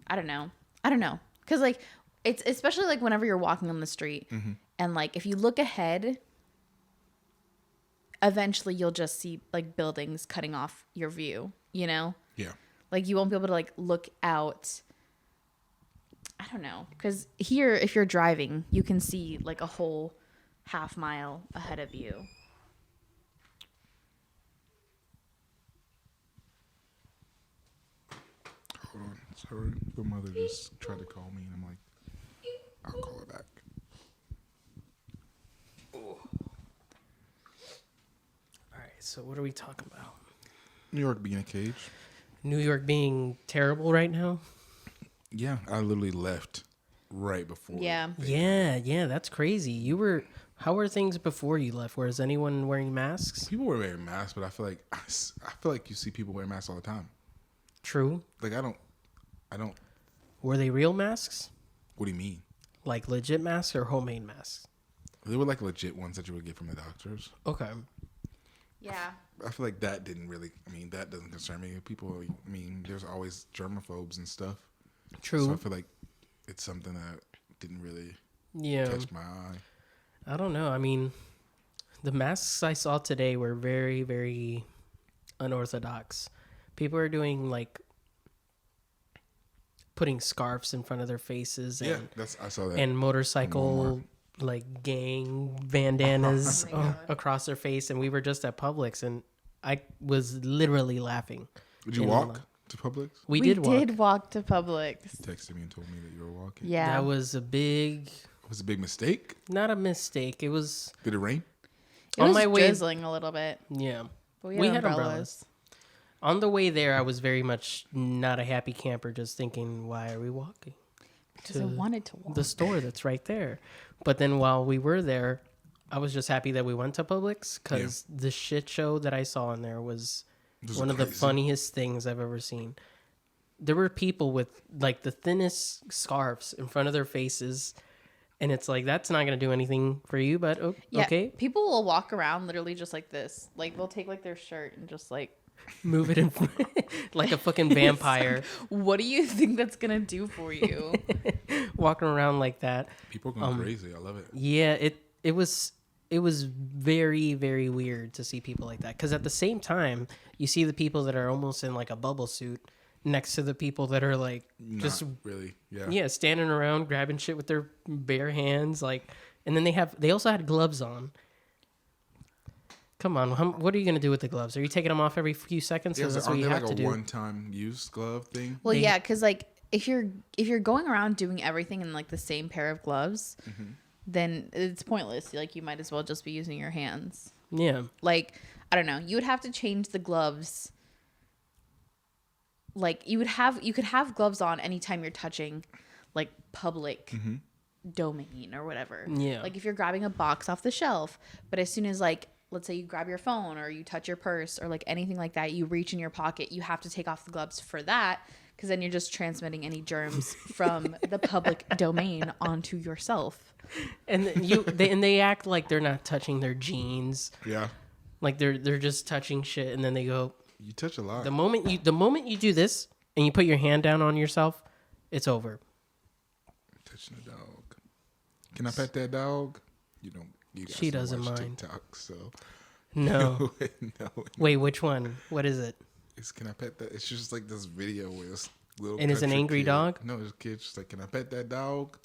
I don't know, because like it's especially like whenever you're walking on the street and like if you look ahead, eventually you'll just see like buildings cutting off your view, you know, Yeah. like you won't be able to like look out. I don't know, because here if you're driving you can see like a whole half mile ahead of you. Hold on. Sorry. My mother just tried to call me, and I'm like, I'll call her back. All right, so what are we talking about? New York being a cage. New York being terrible right now? Yeah, I literally left right before. Yeah. Yeah, that's crazy. How were things before you left? Was anyone wearing masks? People were wearing masks, but I feel like you see people wearing masks all the time. True. Like I don't. Were they real masks? What do you mean? Like legit masks or homemade masks? They were like legit ones that you would get from the doctors. Okay. Yeah. I feel like that didn't really. I mean, that doesn't concern me. People. I mean, there's always germaphobes and stuff. True. So I feel like it's something that didn't really Yeah. catch my eye. I don't know. I mean, the masks I saw today were very, very unorthodox. People are doing like putting scarves in front of their faces and, Yeah, I saw that. and motorcycle like gang bandanas Oh my God. across their face. And we were just at Publix and I was literally laughing. Did you in walk the- to Publix? We did walk. to Publix. Texted me and told me that you were walking. Yeah. That was a big, It was a big mistake. not a mistake. It was, Did it rain? It on was my way- drizzling a little bit. yeah. But We had umbrellas. On the way there, I was very much not a happy camper, just thinking, why are we walking? Because I wanted to walk. The store that's right there. But then while we were there, I was just happy that we went to Publix because the shit show that I saw in there was This is one of the crazy. funniest things I've ever seen. There were people with like the thinnest scarves in front of their faces. And it's like, that's not going to do anything for you, but Yeah, okay. people will walk around literally just like this. Like they'll take like their shirt and just like, Move it in front like a fucking vampire what do you think that's gonna do for you? walking around like that. People are going crazy. I love it. Yeah, it was it was very, very weird to see people like that. Because at the same time, you see the people that are almost in like a bubble suit next to the people that are like just Not really. Yeah. yeah, standing around grabbing shit with their bare hands, like, and then they also had gloves on. Come on, what are you gonna do with the gloves? Are you taking them off every few seconds? Yeah, Because that's aren't what you they have like to a do. one-time use glove thing? Well, yeah, because like if you're going around doing everything in like the same pair of gloves, then it's pointless. Like you might as well just be using your hands. Yeah, Like I don't know, you would have to change the gloves. Like you could have gloves on anytime you're touching like public domain or whatever. Yeah. Like if you're grabbing a box off the shelf, but as soon as like let's say you grab your phone or you touch your purse or like anything like that, you reach in your pocket, you have to take off the gloves for that because then you're just transmitting any germs from the public domain onto yourself. and then they act like they're not touching their jeans, Yeah. like they're just touching shit, and then they go. You touch a lot. The moment you do this and you put your hand down on yourself, it's over. Touching a dog. Can I pet that dog? You don't. You guys She don't doesn't watch mind. TikTok, so No. no. Wait, which one? What is it? It's can I pet that? It's just like this video where this little And it's an country angry kid- dog? No, this kid's just like, can I pet that dog?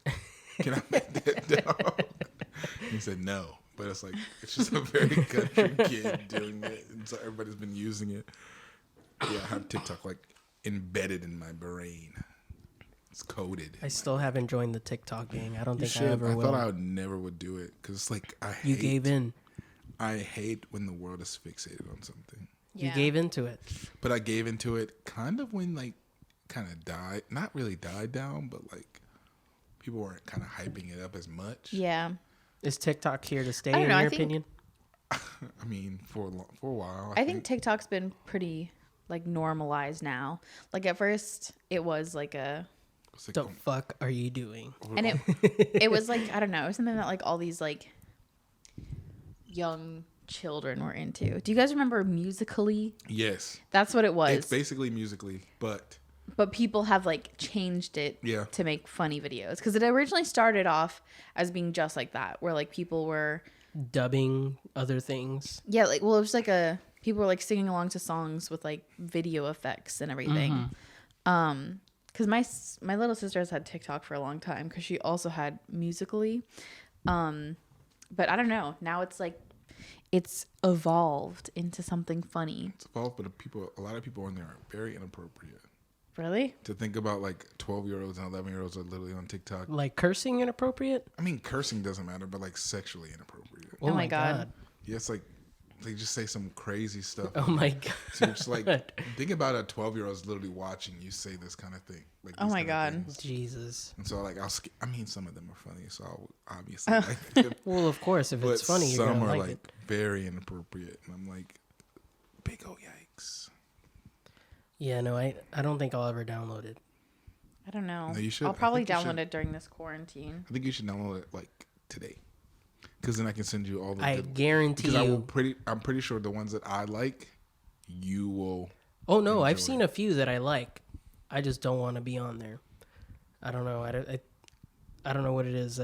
Can I pet that dog? He said no, but it's like it's just a very country kid doing it, and so everybody's been using it. Yeah, I have TikTok like embedded in my brain. It's coded. I still haven't joined the TikTok gang. I don't You think I should. ever I will. thought I would never would do it because it's like I hate. You gave in. I hate when the world is fixated on something. You gave into it. But I gave into it kind of when like kind of died, not really died down, but like people weren't kind of hyping it up as much. Yeah. Is TikTok here to stay, I don't in know, I your think- opinion? I mean, for a while. I think TikTok's been pretty like normalized now. Like at first it was like it's like, The fuck are you doing? and it was like I don't know, it was something that like all these like young children were into. Do you guys remember Musical.ly? yes, That's what it was. it's basically Musical.ly, but But people have like changed it Yeah. to make funny videos because it originally started off as being just like that, where like people were Dubbing other things. yeah, like well, it was like people were like singing along to songs with like video effects and everything. Because my little sister has had TikTok for a long time because she also had Musical.ly. But I don't know. Now it's like it's evolved into something funny. it's evolved. But a lot of people on there are very inappropriate. Really? To think about like 12-year-olds and 11-year-olds are literally on TikTok. Like cursing inappropriate? I mean, cursing doesn't matter, but like sexually inappropriate. Oh my God. Yeah, it's like they just say some crazy stuff. Oh my God. So you're just like, think about a 12-year-old's literally watching you say this kind of thing. Like Oh these my kind of God. things. Jesus. And so like I mean, some of them are funny, so I'll obviously like them. Well, of course, if But it's funny, you're some gonna are like like it. very inappropriate, and I'm like, big ol' yikes. Yeah, no, I don't think I'll ever download it. I don't know. No, you should. I'll I probably think you download should. it during this quarantine. I think you should download it like today, because then I can send you all the. I good, guarantee because you. I'm pretty sure the ones that I like, you will. Oh no, I've enjoy seen a few that I like. I just don't want to be on there. I don't know. I don't know what it is.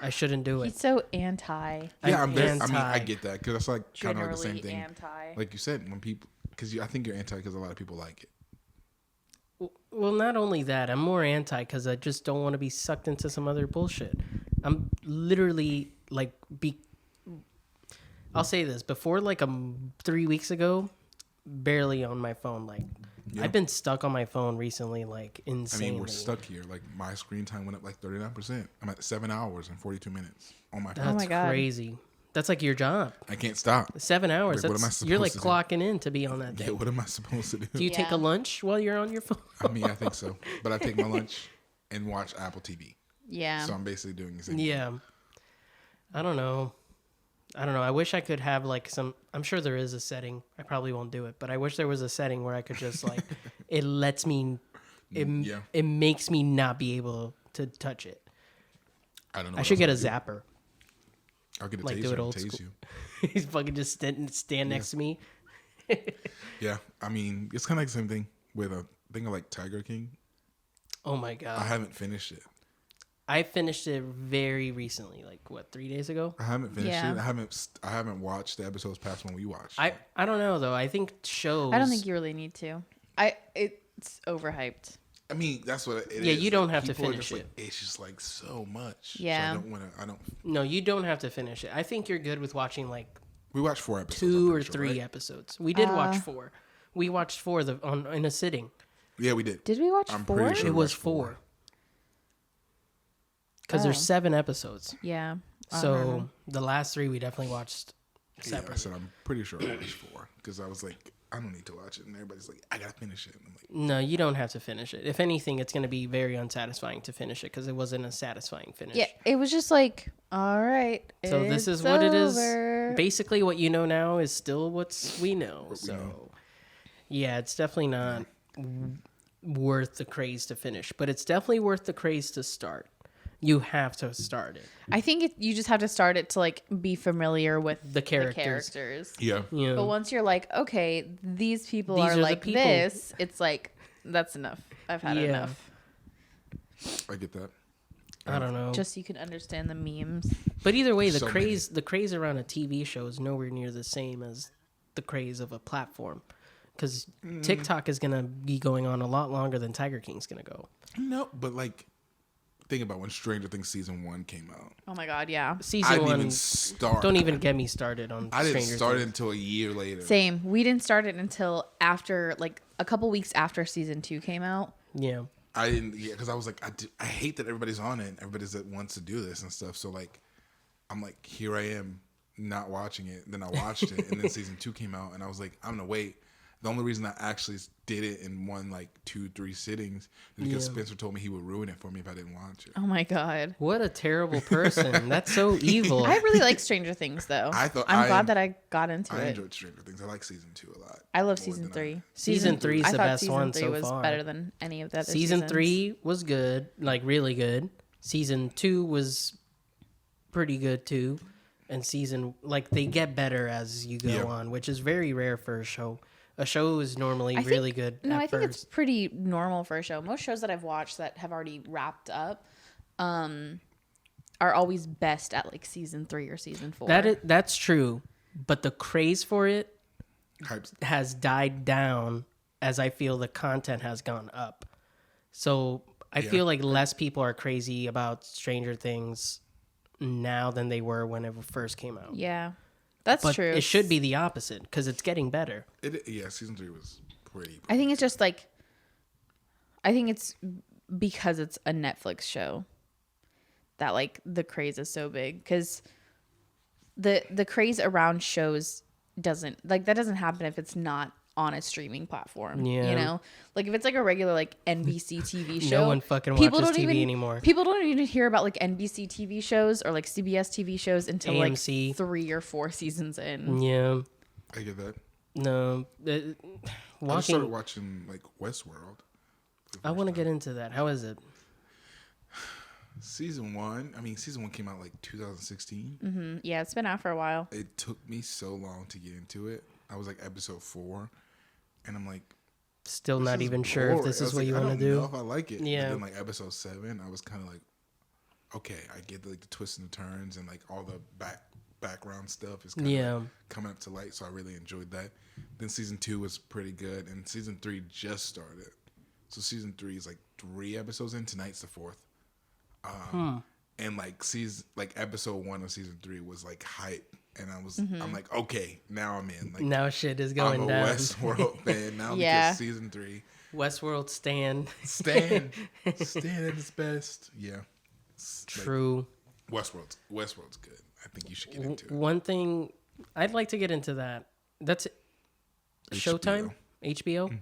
I shouldn't do He's it. so anti. Yeah, I'm I mean, anti. I get that because that's like kind of like the Generally same thing. anti. Like you said, when people, because I think you're anti because a lot of people like it. Well, not only that, I'm more anti because I just don't want to be sucked into some other bullshit. I'm literally like I'll say this before like 3 weeks ago, barely on my phone. Like Yeah. I've been stuck on my phone recently, like I insanely. mean, we're stuck here. Like my screen time went up like 39%. I'm at 7 hours and 42 minutes on my phone. That's my God. crazy. That's like your job. I can't stop. 7 hours. Like, what am I You're like supposed clocking in to be on that Yeah, thing. what am I supposed to do? Do you take a Yeah. lunch while you're on your phone? I mean, I think so. But I take my lunch and watch Apple TV. Yeah. So I'm basically doing the same thing. Yeah. I don't know. I wish I could have like I'm sure there is a setting. I probably won't do it, but I wish there was a setting where I could just like, it lets me, Yeah. it makes me not be able to touch it. I don't know. I what should get a else zapper. I'll do. I'll get a like, do taser it old and tase school. you. He's fucking just stand next to me. Yeah. I mean, it's kind of like the same thing with a thing like Tiger King. Oh my I God. haven't finished it. I finished it very recently, like what, 3 days ago. I haven't finished Yeah. it. I haven't watched the episodes past one we watched. I don't know though. I think shows. I don't think you really need to. It's overhyped. I mean, that's what it is. Yeah, you don't Like, have to people are finish just it. Like, it's just like so much. Yeah. So I don't. No, you don't have to finish it. I think you're good with watching like We watched 4 episodes. 2 I'm or pretty sure, 3 right? episodes. We did watch 4. We watched 4 in a sitting. Yeah, we did. Did we watch I'm 4? pretty sure It we was watched 4. Because there's 7 episodes. Yeah. So the last 3 we definitely watched Yeah, I separate. said I'm pretty sure I watched 4 because I was like, I don't need to watch it, and everybody's like, I gotta finish it. And I'm like, No, you don't have to finish it. If anything, it's going to be very unsatisfying to finish it because it wasn't a satisfying finish. Yeah, it was just like, all right. So this is what it is. Basically, what you know now is still what we know. Yeah, it's definitely not worth the craze to finish, but it's definitely worth the craze to start. You have to start it. I think you just have to start it to like be familiar with The characters. yeah. Yeah. But once you're like, okay, these people These are are the like people. this, it's like, that's enough. I've had enough. I get that. I don't know. Just so you can understand the memes. But either way, So the craze around a TV show is nowhere near the same as the craze of a platform. Because TikTok is going to be going on a lot longer than Tiger King's going to go. No, but like, think about when Stranger Things season 1 came out. Oh my God, yeah. I Season didn't 1, even start. don't even get me started on I didn't Stranger start it Things. until a year later. Same. We didn't start it until after, like, a couple weeks after season 2 came out. Yeah. I didn't, because I was like, I hate that everybody's on it. Everybody's that wants to do this and stuff. So like, I'm like, here I am, not watching it. Then I watched it, and then season 2 came out, and I was like, I'm gonna wait. The only reason I actually did it in one, like 2-3 sittings is because Spencer told me he would ruin it for me if I didn't watch it. Oh my God. What a terrible person. That's so evil. I really like Stranger Things, though. I'm glad that I got into I it. enjoyed Stranger Things. I like season 2 a lot. I love more season than 3. Season 3 is I the thought best season one 3 so was far. better than any of the other Season seasons. 3 was good, like really good. Season 2 was pretty good too. And they get better as you go on, which is very rare for a show. A show is normally really good No, at I think first. it's pretty normal for a show. Most shows that I've watched that have already wrapped up are always best at like season 3 or season 4. That's true, but the craze for it Hypes. has died down as I feel the content has gone up. So I feel like less people are crazy about Stranger Things now than they were when it first came out. Yeah, that's But true. it should be the opposite because it's getting better. Season 3 was pretty. I think it's just like, I think it's because it's a Netflix show that like the craze is so big, because the craze around shows doesn't happen if it's not on a streaming platform. Yeah. You know, like if it's like a regular like NBC TV show, No one fucking people watches don't TV even, anymore. People don't even hear about like NBC TV shows or like CBS TV shows until AMC. like 3 or 4 seasons in. Yeah. I get that. No. I just started watching like Westworld. I want to get into that. How is it? Season 1. I mean, season 1 came out like 2016. Mm-hmm. Yeah, it's been out for a while. It took me so long to get into it. I was like episode 4, and I'm like, Still this not is even sure if boring. this I is was what like, you I want to don't do. know if I like it. Yeah. And then like episode 7, I was kind of like, okay, I get like the twists and the turns and like all the background stuff is kind of coming up to light. So I really enjoyed that. Then season 2 was pretty good, and season 3 just started. So season 3 is like 3 episodes in. Tonight's the 4th. And like episode 1 of season 3 was like hype, and I'm like, okay, now I'm in. Like Now shit is going I'm a down. Westworld fan now Yeah. because season 3 Westworld stand. stand at its best. Yeah, True. Westworld's good. I think you should get into it. One thing I'd like to get into that. That's Showtime, HBO. Mm-hmm.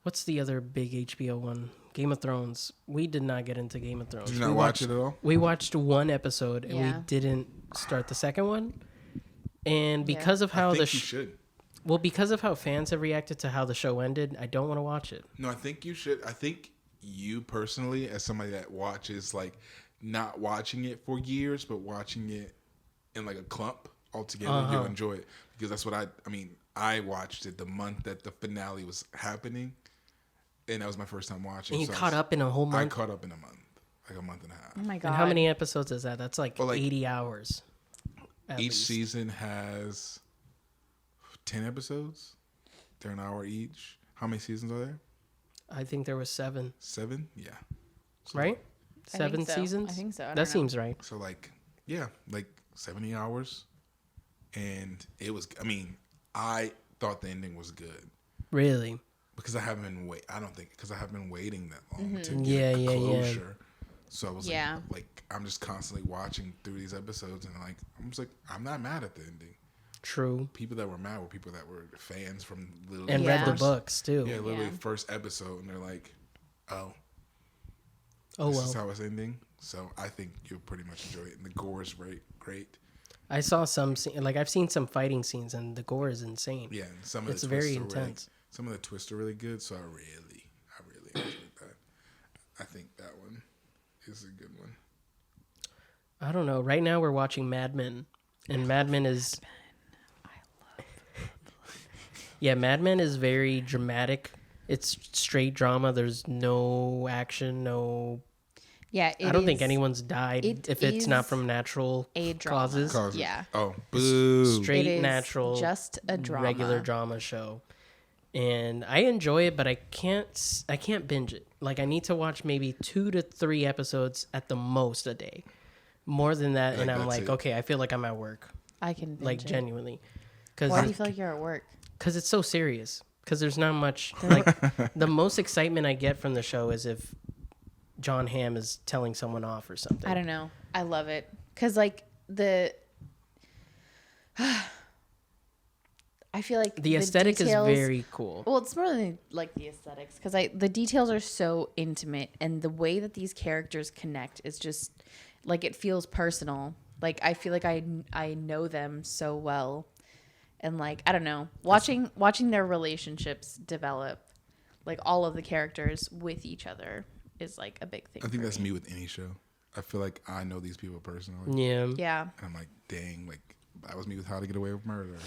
What's the other big HBO one? Game of Thrones. We did not get into Game of Thrones. Did you not watch it at all? We watched one episode and Yeah. we didn't start the second one. And because of how I think the you should. because of how fans have reacted to how the show ended, I don't want to watch it. No, I think you should. I think you personally, as somebody that watches, like, not watching it for years, but watching it in like a clump altogether, you'll enjoy it. Because that's what I watched it the month that the finale was happening, and that was my first time watching. And you so caught up in a whole I month. caught up in a month. like a month and a half. Oh my god! And how many episodes is that? That's like, Well, like 80 hours. at Each least. season has 10 episodes. They're an hour each. How many seasons are there? I think there was 7. 7? Yeah. So, Right? I 7 think so. seasons? I think so. I don't That know. seems right. So like, yeah, like 70 hours. And it was, I mean, I thought the ending was good. Really? Because I haven't been because I haven't been waiting that long Mm-hmm. to get Yeah. closure. So I was Yeah. like I'm just constantly watching through these episodes and like I'm just like I'm not mad at the ending. True. People that were mad were people that were fans from literally And Yeah. read the first, books too. Yeah, literally Yeah. first episode, and they're like, "Oh, Oh this is well. how it's ending." So I think you'll pretty much enjoy it, and the gore is great. I saw some like I've seen some fighting scenes and the gore is insane. Yeah, and some of It's the very twists are intense. some of the twists are really good. So I really enjoyed that. I think that one is a good one. I don't know. Right now we're watching Mad Men, and Mad Men is. Yeah, Mad Men is very dramatic. It's straight drama. There's no action, no. Yeah, I don't think anyone's died it if it's not is from natural a drama. causes. Yeah. Oh, boo. Straight It is natural, just a drama. regular drama show, and I enjoy it, but I can't binge it. Like I need to watch maybe 2 to 3 episodes at the most a day. More than that, and I'm that's like, it. okay, I feel like I'm at work, I can binge like it. genuinely, Why do you because feel like you're at work? it's so serious. Because there's not much. Like the most excitement I get from the show is if John Hamm is telling someone off or something. I don't know. I love it because like I feel like The aesthetic details, is very cool. well. It's more than like the aesthetics because the details are so intimate and the way that these characters connect is just like it feels personal. Like I feel like I know them so well. And like I don't know, watching their relationships develop, like all of the characters with each other is like a big thing. I think for that's me with any show. I feel like I know these people personally. Yeah. Yeah, And I'm like, dang, like that was me with How to Get Away with Murder.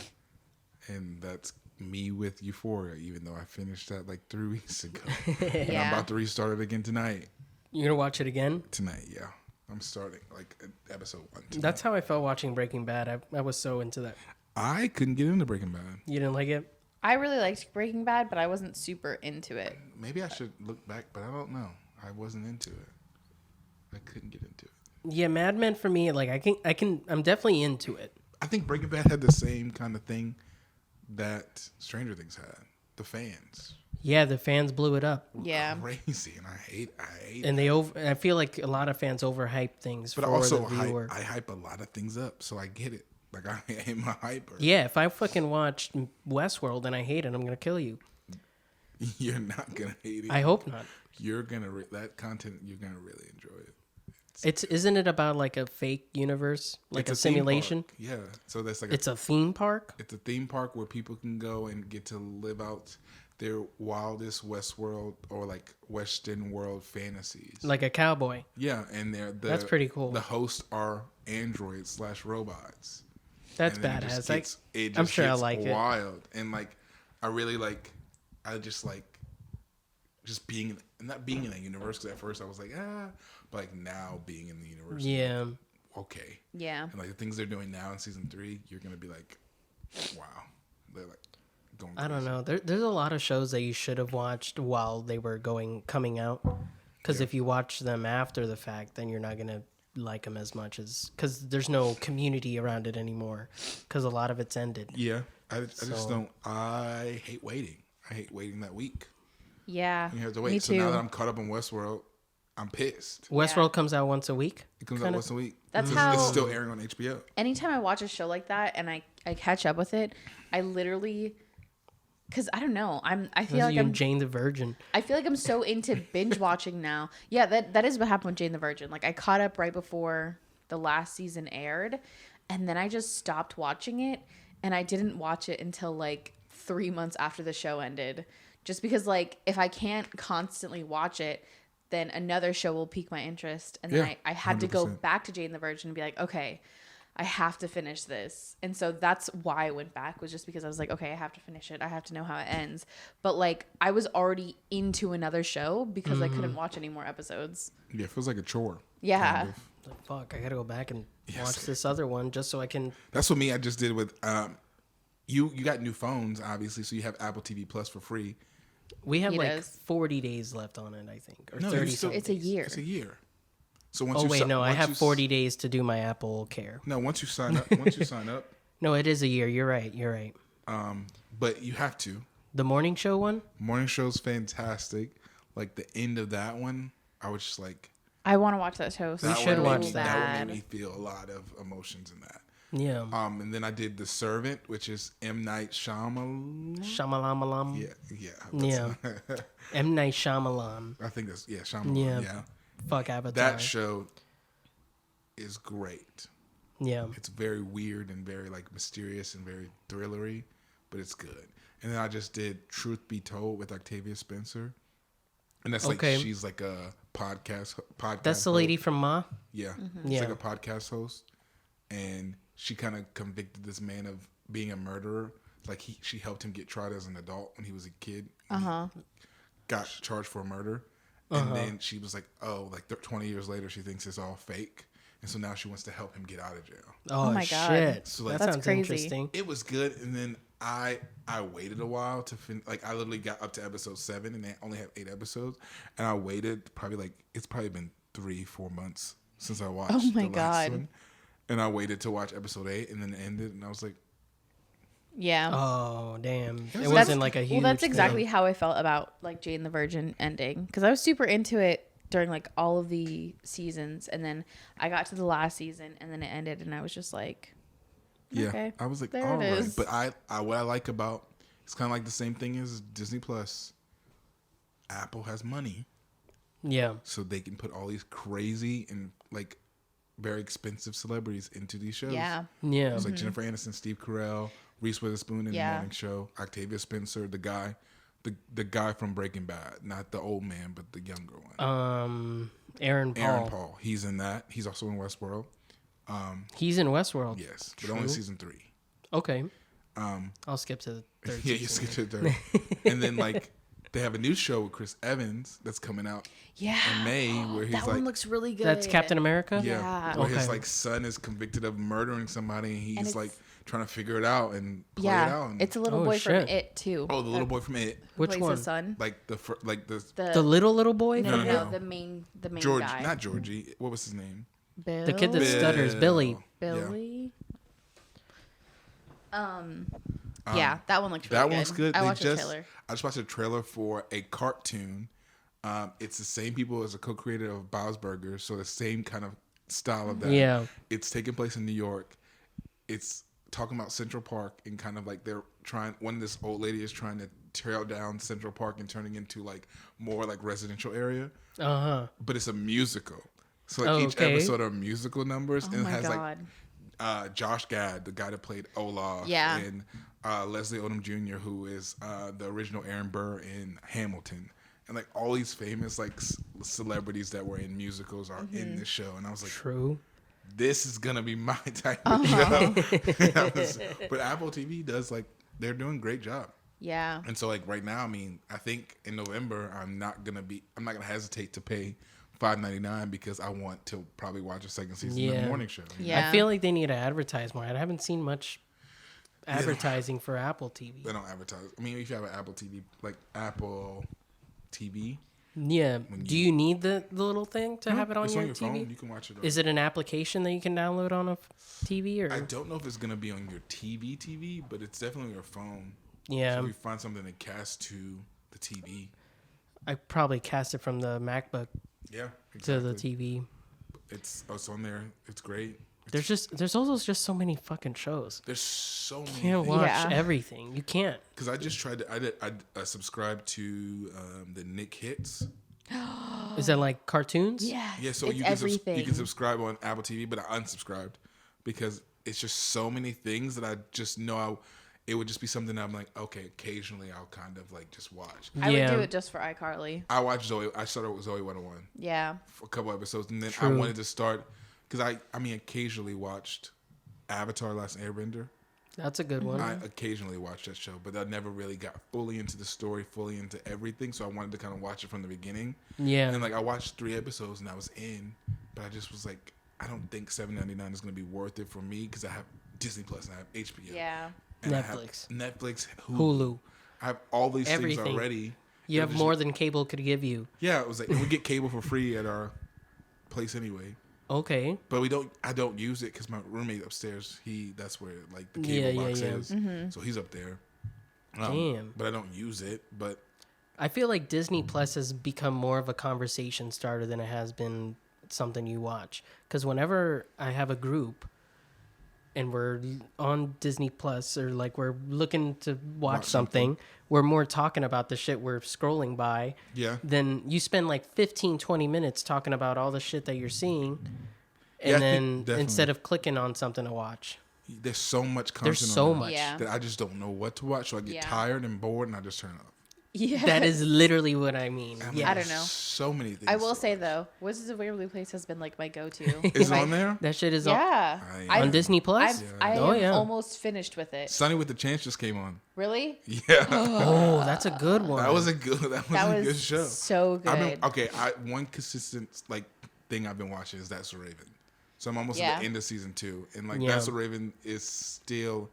And that's me with Euphoria, even though I finished that like 3 weeks ago. And I'm yeah. about to restart it again tonight. You gonna watch it again? Tonight, yeah. I'm starting like episode 1 tonight. That's how I felt watching Breaking Bad. I was so into that. I couldn't get into Breaking Bad. You didn't like it? I really liked Breaking Bad, but I wasn't super into it. Maybe I should look back, but I don't know. I wasn't into it. I couldn't get into it. Yeah, Mad Men for me, like I'm definitely into it. I think Breaking Bad had the same kind of thing that Stranger Things had. The fans. Yeah, the fans blew it up, Were Yeah. crazy, and I hate and I feel like a lot of fans overhype things But for also, the viewer. I hype a lot of things up, so I get it. Like, I am a hyper. Yeah, if I fucking watched Westworld and I hate it, I'm gonna kill you. You're not going to hate it. I hope not. You're going to, that content, you're going to really enjoy it. Isn't it about like a fake universe, like It's a theme simulation? park. Yeah. So that's like It's a theme park. it's a theme park where people can go and get to live out their wildest Westworld or like Western world fantasies. Like a cowboy. Yeah, and That's pretty cool. The hosts are androids / robots. That's And then it badass. just Like, gets- it I'm just sure I gets like it. wild. And like, I really like, I just like, just being, not being in that universe. Because at first I was like, but like now being in the universe, Yeah. okay. Yeah. And like the things they're doing now in season 3, you're gonna be like, wow, they're like going. I don't crazy. know. There's a lot of shows that you should have watched while they were coming out. Because if you watch them after the fact, then you're not gonna like them as much as because there's no community around it anymore. Because a lot of it's ended. Yeah, I just So- don't. I hate waiting. I hate waiting that week. Yeah. You have to Me wait. So too. now that I'm caught up on Westworld, I'm pissed. Westworld comes out once a week. It comes out Kinda. once a week. That's It's how- still airing on HBO. Anytime I watch a show like that and I catch up with it, I literally, because I don't know, I feel like you I'm and Jane the Virgin. I feel like I'm so into binge watching now. Yeah, that is what happened with Jane the Virgin. Like I caught up right before the last season aired, and then I just stopped watching it, and I didn't watch it until like 3 months after the show ended. Just because like if I can't constantly watch it, then another show will pique my interest. And then Yeah, I had to go 100%. back to Jane the Virgin and be like, okay, I have to finish this. And so that's why I went back, was just because I was like, okay, I have to finish it. I have to know how it ends. But like I was already into another show because I couldn't watch any more episodes. Yeah, it feels like a chore. Yeah. kind of. Like, fuck, I gotta go back and watch this other one just so I can. That's what I just did with you got new phones, obviously, so you have Apple TV Plus for free. We have He like does. 40 days left on it, I think, or No, 30. you still- It's a year. It's a year. So once Oh you wait, no, I once have you 40 days to do my Apple Care. No, once you sign up, No, it is a year. You're right. You're right. but you have to. The morning show one. Morning show's fantastic. Like the end of that one, I was just like, I want to watch that show. that should one watch made me- that. That one made me feel a lot of emotions in that. Yeah. And then I did The Servant, which is M. Night Shyamalan. Shyamalan. Yeah. Yeah. M. Night Shyamalan. I think that's Shyamalan. Yeah. Fuck Avatar. That show is great. Yeah. It's very weird and very like mysterious and very thrillery, but it's good. And then I just did Truth Be Told with Octavia Spencer, and that's like Okay. she's like a podcast. That's the lady host. from Ma. Yeah, Yeah. she's like a podcast host, and she kind of convicted this man of being a murderer. Like she helped him get tried as an adult when he was a kid. Got charged for murder, and then she was like, "Oh, like 20 years later, she thinks it's all fake." And so now she wants to help him get out of jail. Oh, my God. shit. So, like, that That's sounds crazy. interesting. It was good, and then I waited a while to like I literally got up to episode 7, and they only have 8 episodes, and I waited it's probably been 3-4 months since I watched. Oh my the last God. one, and I waited to watch episode 8, and then it ended, and I was like, Yeah. Oh, damn. It That's- wasn't like a huge. Well, that's exactly thing. how I felt about like Jane the Virgin ending, because I was super into it during like all of the seasons, and then I got to the last season, and then it ended, and I was just like, yeah, okay, I was like, there all it right. is. But I what I like about it's kind of like the same thing as Disney Plus. Apple has money, Yeah. so they can put all these crazy and like very expensive celebrities into these shows. yeah, Yeah. It's like Jennifer Aniston, Steve Carell, Reese Witherspoon in Yeah. the morning show, Octavia Spencer, the guy from Breaking Bad, not the old man, but the younger one. Aaron Paul. Aaron Paul. He's in that. He's also in Westworld. He's in Westworld. Yes, but only season 3. Okay. I'll skip to the third Yeah, you season. skip to the third. And then like they have a new show with Chris Evans that's coming out yeah. in May, where he's That like, one looks really good. That's Captain America? yeah, Yeah. where his Okay. like son is convicted of murdering somebody, and he's it's- like trying to figure it out and play it Yeah, out. And, it's a little Oh, boy from shit. It too. the little boy from It, Which Plays one? his son. like the The little boy? No, No, no, no, no. the main George, guy. not Georgie. What was his name? Bill. The kid that stutters, Billy. Yeah. Billy. Yeah, that one looked really That good. one's good. I They watched the trailer. I just watched a trailer for a cartoon. It's the same people as a co-creator of Bob's Burgers, so the same kind of style of that. Yeah. It's taking place in New York. It's talking about Central Park and kind of like this old lady is trying to tear down Central Park and turning into like more like residential area. Uh-huh. But it's a musical. So like Oh, each okay. episode are musical numbers, Oh and it my has god. like Josh Gad, the guy that played Olaf, Yeah. and Leslie Odom Jr., who is the original Aaron Burr in Hamilton, and like all these famous like celebrities that were in musicals are in this show, and I was like, True. this is gonna be my type of show. But Apple TV does they're doing a great job. Yeah. And so like right now, I mean, I think in November I'm not gonna hesitate to pay $5.99 because I want to probably watch a second season of the morning show. Yeah. I feel like they need to advertise more. I haven't seen much advertising for Apple TV. They don't advertise. I mean, if you have an Apple TV, like Apple TV, Yeah. Do you need the little thing to have it on it's your on your TV? phone. You can watch it. Is it an application that you can download on a TV or? I don't know if it's gonna be on your TV, but it's definitely on your phone. Yeah. So if you find something to cast to the TV. I probably cast it from the MacBook Yeah, to the exactly. TV. It's on there. It's great. There's also just so many fucking shows. There's so many. You can't watch Yeah. everything. You can't. Because I just tried to. I subscribed to the Nick Hits. Is that like cartoons? Yeah. Yeah, so it's you can everything. you can subscribe on Apple TV, but I unsubscribed because it's just so many things that I just know it would just be something that I'm like, okay, occasionally I'll kind of like just watch. I would Yeah. do it just for iCarly. I watched Zoe. I started with Zoe 101 Yeah. for a couple episodes, and then I True. wanted to start because I mean occasionally watched Avatar: Last Airbender. That's a good one. I occasionally watch that show, but I never really got fully into the story, fully into everything. So I wanted to kind of watch it from the beginning. Yeah. And like I watched 3 episodes and I was in, but I just was like, I don't think $7.99 is going to be worth it for me because I have Disney Plus and I have HBO. Yeah. And Netflix. I have Netflix, Hulu. I have all these Everything. things already. You have more than cable could give you. Yeah, it was like we get cable for free at our place anyway. Okay. But I don't use it because my roommate upstairs, that's where like the cable box is. So he's up there. Damn. But I don't use it. But I feel like Disney Plus has become more of a conversation starter than it has been something you watch. Because whenever I have a group and we're on Disney Plus or like we're looking to watch something, we're more talking about the shit we're scrolling by. Yeah. Then you spend like 15, 20 minutes talking about all the shit that you're seeing. And Yeah, then definitely. instead of clicking on something to watch. there's so much content. There's so on there much. Yeah. that I just don't know what to watch. So I get Yeah. tired and bored and I just turn it off. Yeah. That is literally what I mean. I'm Yeah. I like, don't know. So many things. I will say though, Wizards of Waverly Place has been like my go-to. Is it on there? That shit is on Yeah. on Disney Plus? I Oh, am yeah. almost finished with it. Sunny with the Chance just came on. Really? Yeah. Oh, that's a good one. That was a good show. So good. One consistent like thing I've been watching is That's a Raven. So I'm almost Yeah. at the end of season 2, and like Yeah. That's a Raven is still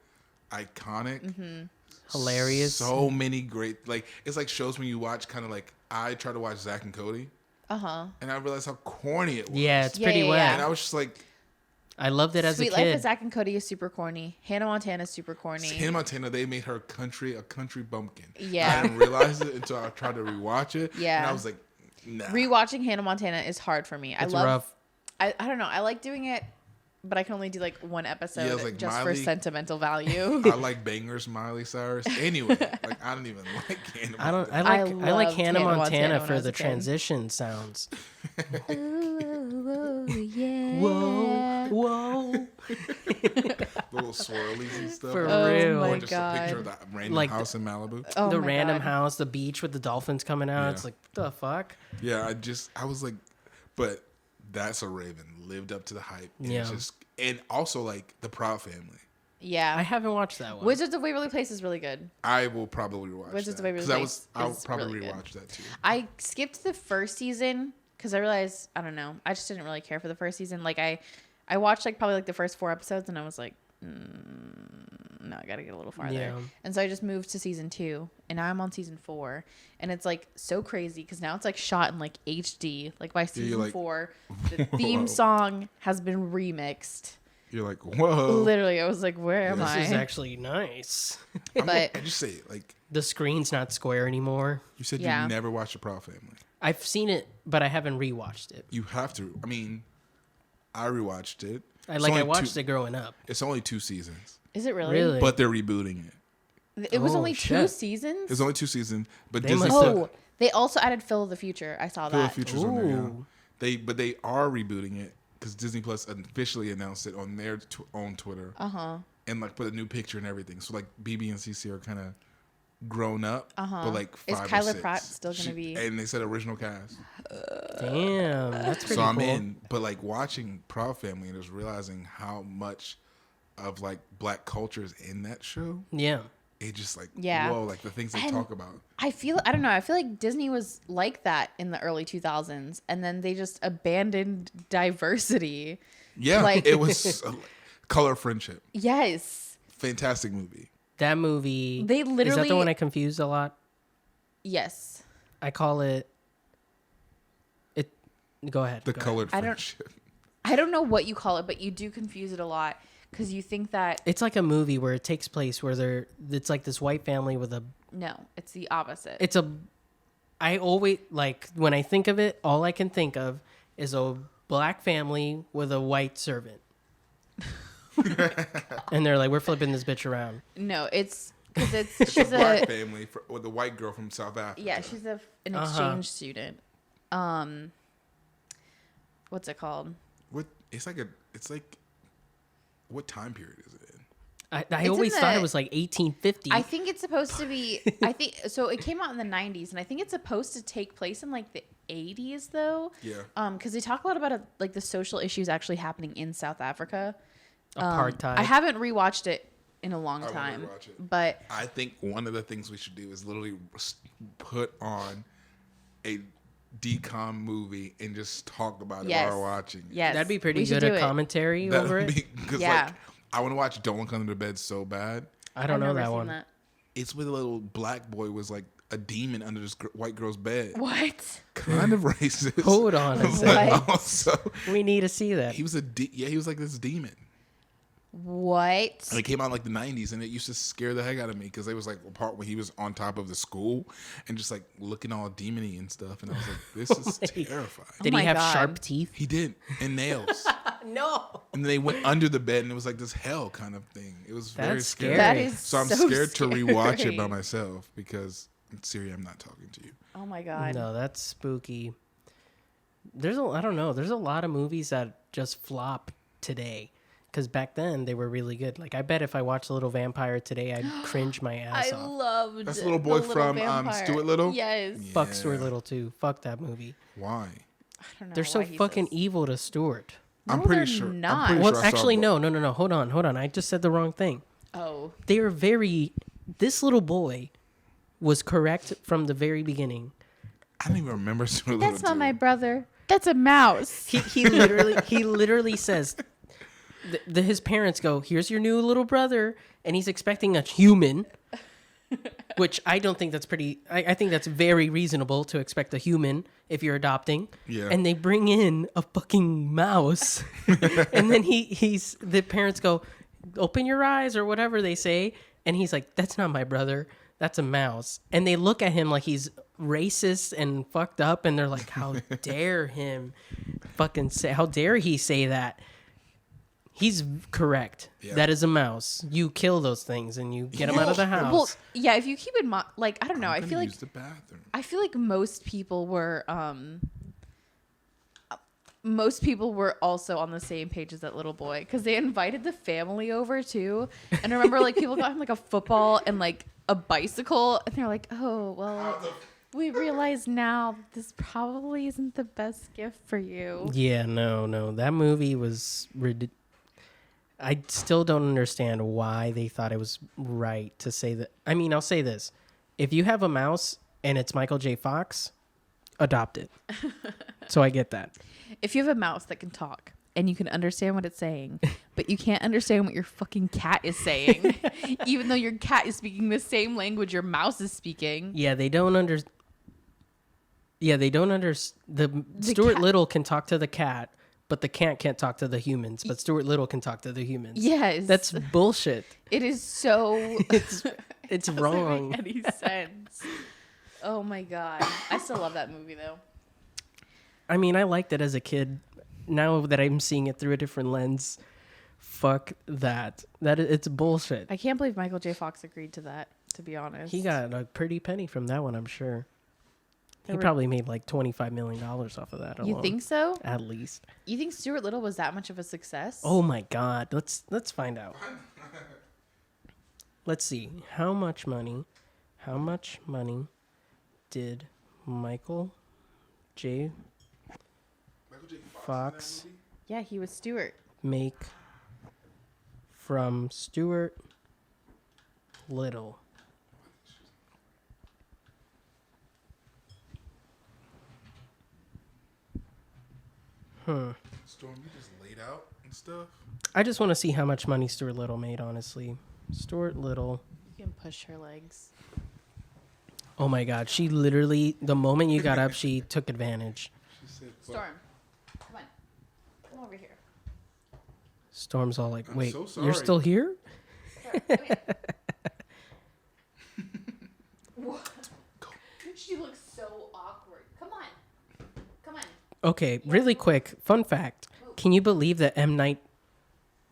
iconic. Mm-hmm. Hilarious. So many great it's like shows when you watch kind of like I try to watch Zack and Cody, Uh-huh. and I realized how corny it was. Yeah, it's Yeah, pretty yeah, whack. yeah. And I was just like, I loved it as Sweet a Life kid. of Zack and Cody is super corny. Hannah Montana is super corny. Hannah Montana, they made her a country bumpkin. Yeah. I didn't realize it until I tried to rewatch it. Yeah. And I was like, nah. Rewatching Hannah Montana is hard for me. It's rough. I don't know. I like doing it, but I can only do like one episode Yeah, it's like just Miley. for sentimental value. I like bangers, Miley Cyrus. Anyway, like I don't even like Hannah Montana. I like loved Hannah Hannah Montana Montana when I for was the a kid. transition sounds. Ooh, yeah. Whoa, whoa. Little swirlies and stuff. For Oh real. my Or just a picture of God. that random Like house in Malibu. Oh The my random God. house, the beach with the dolphins coming out. Yeah. It's like, what the fuck? Yeah, I was like, but That's a Raven lived up to the hype. And Yeah. and also like the Proud Family. Yeah. I haven't watched that one. Wizards of Waverly Place is really good. I will probably rewatch Wizards that. of Waverly 'Cause Place I'll is probably really good. rewatch that too. I skipped the first season because I realized, I don't know, I just didn't really care for the first season. Like I watched like probably like the first 4 episodes and I was like, no, I gotta get a little farther. Yeah. And so I just moved to season 2 and now I'm on season 4 and it's like so crazy because now it's like shot in like HD. Like by season like, 4, the theme song has been remixed. You're like, whoa. Literally, I was like, where am This I? is actually nice. But I just say it, like The screen's not square anymore. you said Yeah. you never watched The Proud Family. I've seen it, but I haven't rewatched it. You have to. I mean, I rewatched it. I watched it growing up. It's only 2 seasons, is it really? Really? but they're rebooting it. It was Oh, only 2 shit. seasons? It's only 2 seasons, but They Disney must have- Oh, they also added Phil of the Future. I saw Phil that. Future's on there. Yeah. Ooh. They are rebooting it because Disney Plus officially announced it on their own Twitter. And like put a new picture and everything. So like BB and CC are kind of grown up, but like 5 Is or Kyla 6. Pratt still gonna be- And they said original cast. Damn, that's pretty So I'm cool. in. But like watching Proud Family and just realizing how much of like black culture is in that show. Yeah. It just like Yeah. whoa, like the things they And talk about. I don't know. I feel like Disney was like that in the early 2000s, and then they just abandoned diversity. Yeah, like- it was Color Friendship. Yes. Fantastic movie. That movie. They Is that literally- the one I confused a lot? Yes. I call it. Go ahead. The go Colored I don't- Friendship. I don't know what you call it, but you do confuse it a lot because you think that It's like a movie where it takes place where it's like this white family with a. no, it's the opposite. It's a. I always like when I think of it, all I can think of is a black family with a white servant. And they're like, we're flipping this bitch around. no, it's because It's she's a black a family with a white girl from South Africa. yeah, she's an Uh-huh. exchange student. What's it called? What? It's like. What time period is it in? I in always thought the- it was like 1850. I think it's supposed to be. I think so. It came out in the 90s, and I think it's supposed to take place in like the 80s, though. Yeah. Because they talk a lot about like the social issues actually happening in South Africa, Apartheid. I haven't rewatched it in a long I wanna time, rewatch it. but I think one of the things we should do is literally put on a decom movie and just talk about it yes, while we're watching it. yes, That'd be pretty we should good do at it. commentary over it. Because Yeah. like I want to watch Don't Look Under the Bed so bad. I don't know I've never that seen one. that. It's where the little black boy was like a demon under this white girl's bed. What? Kind of racist. Hold on a But second. What? also, We need to see that. he was he was like this demon. What? And it came out in like the 90s, and it used to scare the heck out of me because it was like a part when he was on top of the school and just like looking all demony and stuff. And I was like, this is terrifying. Did Oh he my have God. sharp teeth? He did, and nails. No. And they went under the bed, and it was like this hell kind of thing. It was very That's scary. scary. That is So I'm so scared to rewatch it scary. by myself because, Siri, I'm not talking to you. Oh my God. No, that's spooky. I don't know. There's a lot of movies that just flop today. Because back then they were really good. Like I bet if I watched Little Vampire today, I'd cringe my ass I off. loved That's the little boy The from Vampire. Stuart Little? Yes. Fuck Yeah. Stuart Little too. Fuck that movie. Why? I don't know They're so why he's fucking so- evil to Stuart. I'm No, pretty they're sure. not. I'm pretty Well, sure I saw actually, both. no. Hold on. I just said the wrong thing. Oh. They are very. This little boy was correct from the very beginning. I don't even remember Stuart Little. That's not too. my brother. That's a mouse. He literally says. His parents go, "Here's your new little brother," and he's expecting a human, which I don't think that's pretty. I think that's very reasonable to expect a human if you're adopting. Yeah. And they bring in a fucking mouse, and then the parents go, "Open your eyes" or whatever they say, and he's like, "That's not my brother. That's a mouse." And they look at him like he's racist and fucked up, and they're like, "How dare him fucking say? How dare he say that?" He's correct. Yeah. That is a mouse. You kill those things and you get them out of the house. Well, yeah, if you keep in mind, like, I don't know. I'm I gonna feel like use the bathroom. most people were also on the same page as that little boy because they invited the family over too. And I remember like people got him like a football and like a bicycle, and they're like, "Oh, well, we realize now this probably isn't the best gift for you." Yeah, no. That movie was I still don't understand why they thought it was right to say that. I mean, I'll say this. If you have a mouse and it's Michael J. Fox, adopt it. So I get that. If you have a mouse that can talk and you can understand what it's saying, but you can't understand what your fucking cat is saying, even though your cat is speaking the same language your mouse is speaking. Yeah, they don't understand. Stuart cat- Little can talk to the cat, but the cat can't talk to the humans. But Stuart Little can talk to the humans. Yes. That's bullshit. It is so It's doesn't wrong. make any sense. Oh my God. I still love that movie though. I mean, I liked it as a kid. Now that I'm seeing it through a different lens, fuck that. It's bullshit. I can't believe Michael J. Fox agreed to that, to be honest. He got a pretty penny from that one, I'm sure. He There were- probably made like $25 million off of that alone. You think so? At least. You think Stuart Little was that much of a success? Oh my God. Let's find out. Let's see. How much money did Michael J. Michael J. Fox in that movie? Yeah, he was Stuart. make from Stuart Little? Storm, you just laid out and stuff. I just want to see how much money Stuart Little made, honestly. Stuart Little. You can push her legs. Oh my God. She literally, the moment you got up, she took advantage. She said, Storm, come on. Come over here. Storm's all like, I'm wait, so you're sorry." still here? She looks so awkward. Come on. Come on. Okay, really quick. Fun fact. Can you believe that M. Night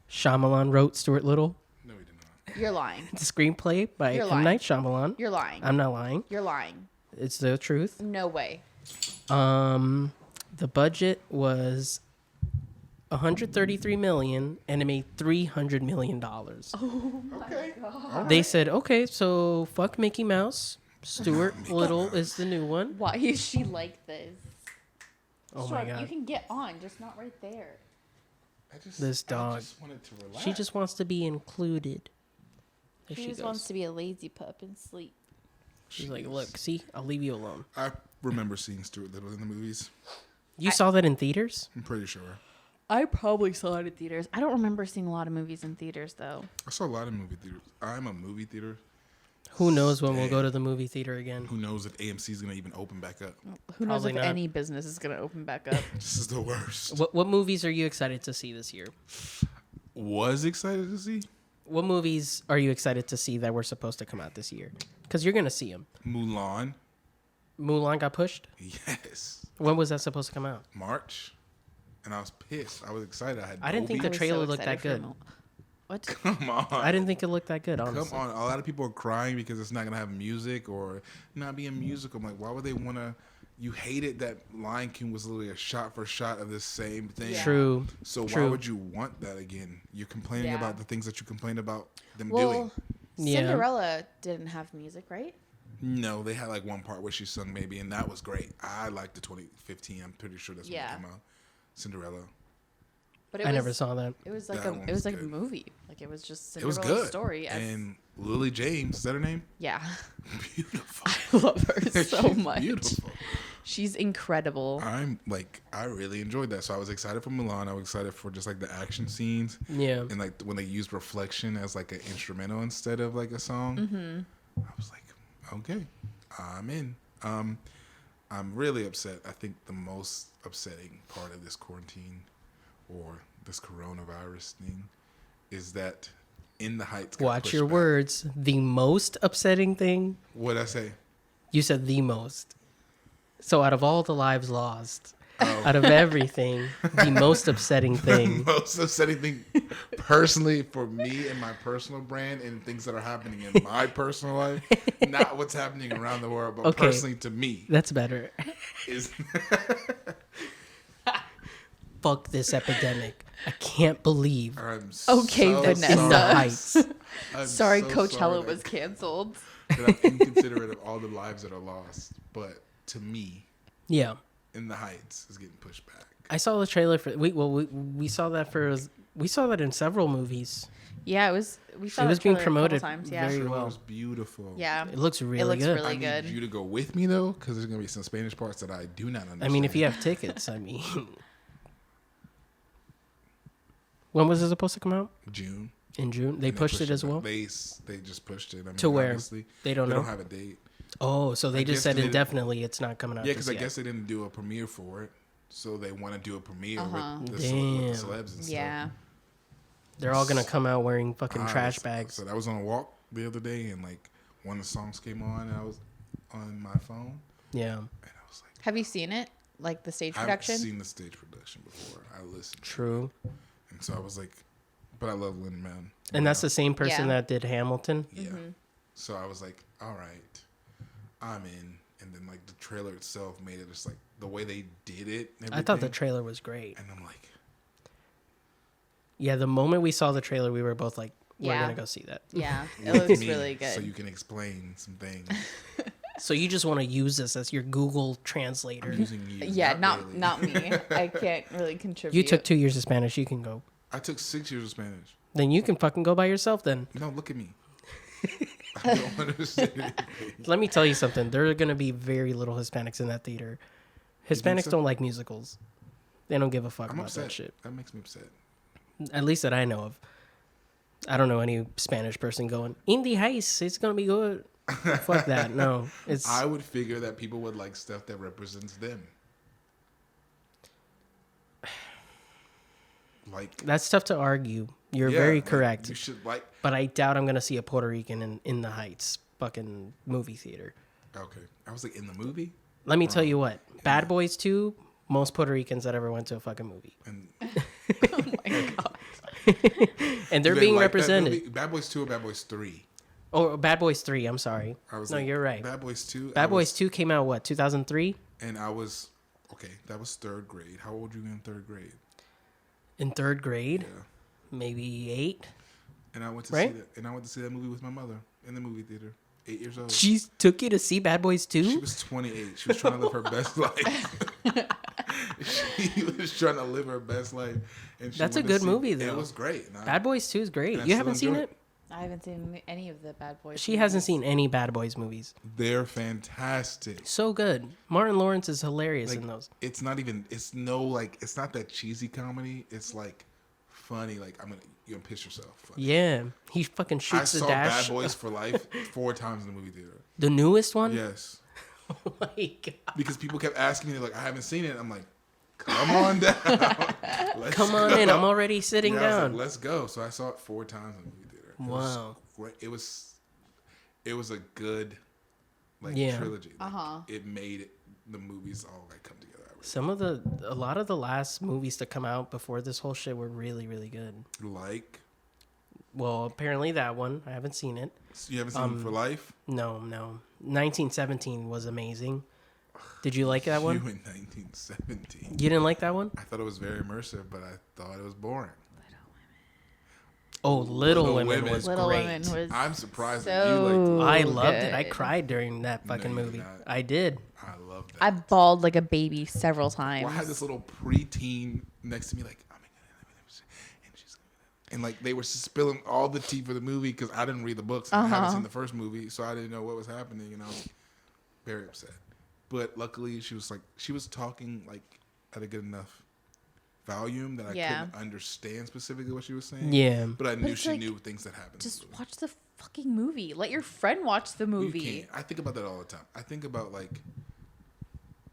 Shyamalan wrote Stuart Little? No, he did not. You're lying. It's a screenplay by You're M. lying. Night Shyamalan. You're lying. I'm not lying. You're lying. It's the truth. No way. The budget was $133 million, and it made $300 million. Okay. They said, okay, so fuck Mickey Mouse. Stuart Little is the new one. Why is she like this? Oh Storm, my you God. can get on, just not right there. This dog. I just wanted to relax. She just wants to be included. There She just goes. wants to be a lazy pup and sleep. She's like, look, see, I'll leave you alone. I remember seeing Stuart Little in the movies. You saw that in theaters? I'm pretty sure. I probably saw it in theaters. I don't remember seeing a lot of movies in theaters, though. I saw a lot of movie theaters. I'm a movie theater. Who knows when we'll go to the movie theater again? Who knows if AMC is going to even open back up? Who knows Probably if not. any business is going to open back up? This is the worst. What movies are you excited to see this year? Was excited to see What movies are you excited to see that were supposed to come out this year? Because you're going to see them. Mulan. Mulan got pushed? Yes. When was that supposed to come out? March. And I was pissed. I was excited. I didn't think I the was trailer so looked that excited for good. What? Come on. I didn't think it looked that good, honestly. Come on. A lot of people are crying because it's not going to have music or not being musical. I'm like, why would they want to? You hated that Lion King was literally a shot for shot of the same thing. Yeah. True. So True. why would you want that again? You're complaining Yeah. about the things that you complained about them Well, doing. Yeah. Cinderella didn't have music, right? No, they had like one part where she sung maybe, and that was great. I liked the 2015. I'm pretty sure that's when Yeah. it came out. Cinderella. But I never saw that. It was like That one it was was like a good. movie. Like it was just It was Cinderella's good. story. And Lily James, is that her name? Yeah, Beautiful. I love her so She's much. Beautiful. She's incredible. I really enjoyed that. So I was excited for Mulan. I was excited for just like the action scenes Yeah. and like when they used reflection as like an instrumental instead of like a song. Mm-hmm. I was like, okay, I'm in. I'm really upset. I think the most upsetting part of this quarantine or this coronavirus thing is that In the Heights got Watch pushed your back. words. The most upsetting thing? What'd I say? You said the most. So out of all the lives lost, Oh. out of everything, the most upsetting thing. Most upsetting thing personally for me and my personal brand and things that are happening in my personal life, not what's happening around the world, but Okay. personally to me That's better. is Fuck this epidemic. I can't believe I'm Okay, so Vanessa. In the sorry. Heights. I'm Sorry, so Coachella sorry was canceled. that I'm inconsiderate of all the lives that are lost, but to me, Yeah. In the Heights is getting pushed back. I saw the trailer for we saw that in several movies. Yeah, it was. We saw It was that being trailer a couple promoted times. Yeah, very It well. was beautiful. yeah. It looks really looks good. really I good. need you to go with me though, because there's gonna be some Spanish parts that I do not understand. I mean, if you have tickets, I mean. When was it supposed to come out? June. In June? They And pushed it as back. well? They just pushed it. I mean, To where? obviously, They don't they know? don't have a date. Oh, so they I just guess said they didn't- indefinitely it's not coming out. Yeah, just because I yet. guess they didn't do a premiere for it, so they want to do a premiere with the Damn. celebs and stuff. Yeah. They're all gonna come out wearing fucking trash bags. So I was on a walk the other day, and like one of the songs came on, and I was on my phone, Yeah. and I was like, Have you seen it? Like the stage I've production? seen the stage production before. I listened, True. and so I was like, but I love Lin-Manuel. And that's the same person Yeah. that did Hamilton. Yeah. So I was like, all right, I'm in. And then like the trailer itself made it just like the way they did it. And I thought the everything. trailer was great. And I'm like, Yeah, the moment we saw the trailer, we were both like, "We're Yeah. gonna go see that." Yeah, it with looks me, really good. So you can explain some things. So you just want to use this as your Google translator. I'm using you. yeah, Bailey. not me. I can't really contribute. You took 2 years of Spanish. You can go. I took 6 years of Spanish. Then you can fucking go by yourself. Then No, look at me. I don't understand anything. let me tell you something. There are gonna be very little Hispanics in that theater. Hispanics so? don't like musicals. They don't give a fuck I'm about upset. that shit. That makes me upset. At least that I know of. I don't know any Spanish person going in the heist. It's gonna be good. Fuck that. No, it's I would figure that people would like stuff that represents them. Like, that's tough to argue. You're yeah, very like, correct. you should like. But I doubt I'm gonna see a Puerto Rican in the Heights fucking movie theater. Okay, I was like in the movie, Let me tell you what. Bad Boys 2, most Puerto Ricans that ever went to a fucking movie. and Oh my god. And they're you being didn't like that represented. movie? Bad Boys 2 or Bad Boys 3? Oh, Bad Boys 3, I'm sorry. I was No, like, you're right. Bad Boys 2. Bad Boys 2 came out, what, 2003? And I was okay. That was third grade. How old were you in third grade? In third grade? Yeah. Maybe 8? And I went to Right? see that. And I went to see that movie with my mother in the movie theater. 8 years old. She took you to see Bad Boys 2? She was 28. She was trying to live her best life. She was trying to live her best life. And she That's a wanted to good see- movie, though. It was great. Bad Boys 2 is great. I You still haven't seen enjoy it? I haven't seen any of the Bad Boys. She hasn't seen any Bad Boys movies. They're fantastic. So good. Martin Lawrence is hilarious Like, in those. it's not even. It's no like. It's not that cheesy comedy. It's like funny. Like you're gonna piss yourself. Funny. Yeah. He fucking I shoots the saw dash. Bad Boys for Life 4 times in the movie theater. The newest one? Yes, Oh my God. because people kept asking me, like, I haven't seen it. I'm like, come on down. Let's Come on go. in. I'm already sitting Yeah, I was down. like, let's go. So I saw it 4 times in the movie theater. Wow. It was a good Yeah. trilogy. Like, Uh-huh. It made the movies all like come together. A lot of the last movies to come out before this whole shit were really, really good. Like, Well, apparently that one. I haven't seen it. you haven't seen For Life? No. 1917 was amazing. Did you like that one? You in 1917. You didn't like that one? I thought it was very immersive, but I thought it was boring. Oh, Little Little Women Women. was Little great. Women was I'm surprised that you liked so I loved it. I good. cried during that fucking you did movie. not. I did. it. I love that. I bawled like a baby several times. Well, I had this little preteen next to me, like, oh my god, and she's, and like they were spilling all the tea for the movie because I didn't read the books. I haven't seen the first movie, so I didn't know what was happening, and I was very upset. But luckily, she was talking like at a good enough volume that I couldn't understand specifically what she was saying. Yeah. But I knew it's she like, knew things that happened. Just in the movie. watch the fucking movie. Let your friend watch the You movie. can't. I think about that all the time. I think about like,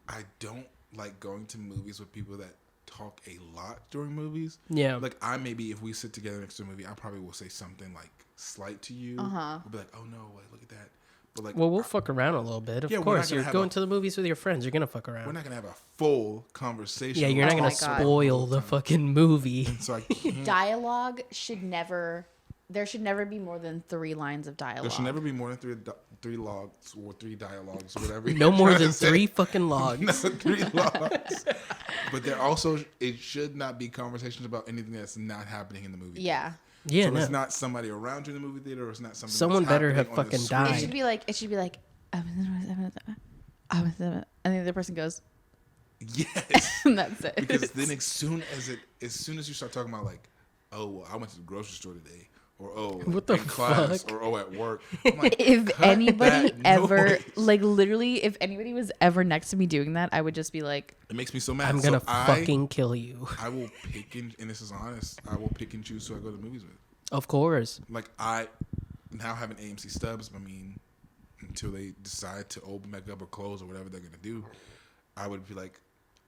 I don't like going to movies with people that talk a lot during movies. Yeah. Like maybe if we sit together next to a movie, I probably will say something like slight to you. We'll be like, oh no, like, look at that. But like, Well, we'll fuck around a little bit. Of Yeah, we're not course, gonna you're have going a- to the movies with your friends. You're gonna fuck we're around. not gonna have a full conversation. Yeah, you're not Oh gonna my God. spoil the fucking movie. So I can't. Dialogue should never. There should never be more than 3 lines of dialogue. There should never be more than three logs or 3 dialogues, whatever. No you're more trying to than say. 3 fucking No, logs. 3 logs. But there also, it should not be conversations about anything that's not happening in the movie. Yeah. Yeah, So no. it's not somebody around you in the movie theater, or it's not something. Someone that's better have happening on the fucking screen. died. It should be like. And the other person goes, Yes, and that's it. because then as soon as you start talking about like, oh, well, I went to the grocery store today, or oh, What the in class, fuck? or oh, at work. I'm like, If cut anybody that ever, noise. like literally, if anybody was ever next to me doing that, I would just be like, It makes me so mad. I'm gonna So I fucking kill you. I will pick and this is honest. I will pick and choose who I go to the movies with. Of course. Like I now have an AMC Stubs. I mean, until they decide to open back up or close or whatever they're gonna do, I would be like,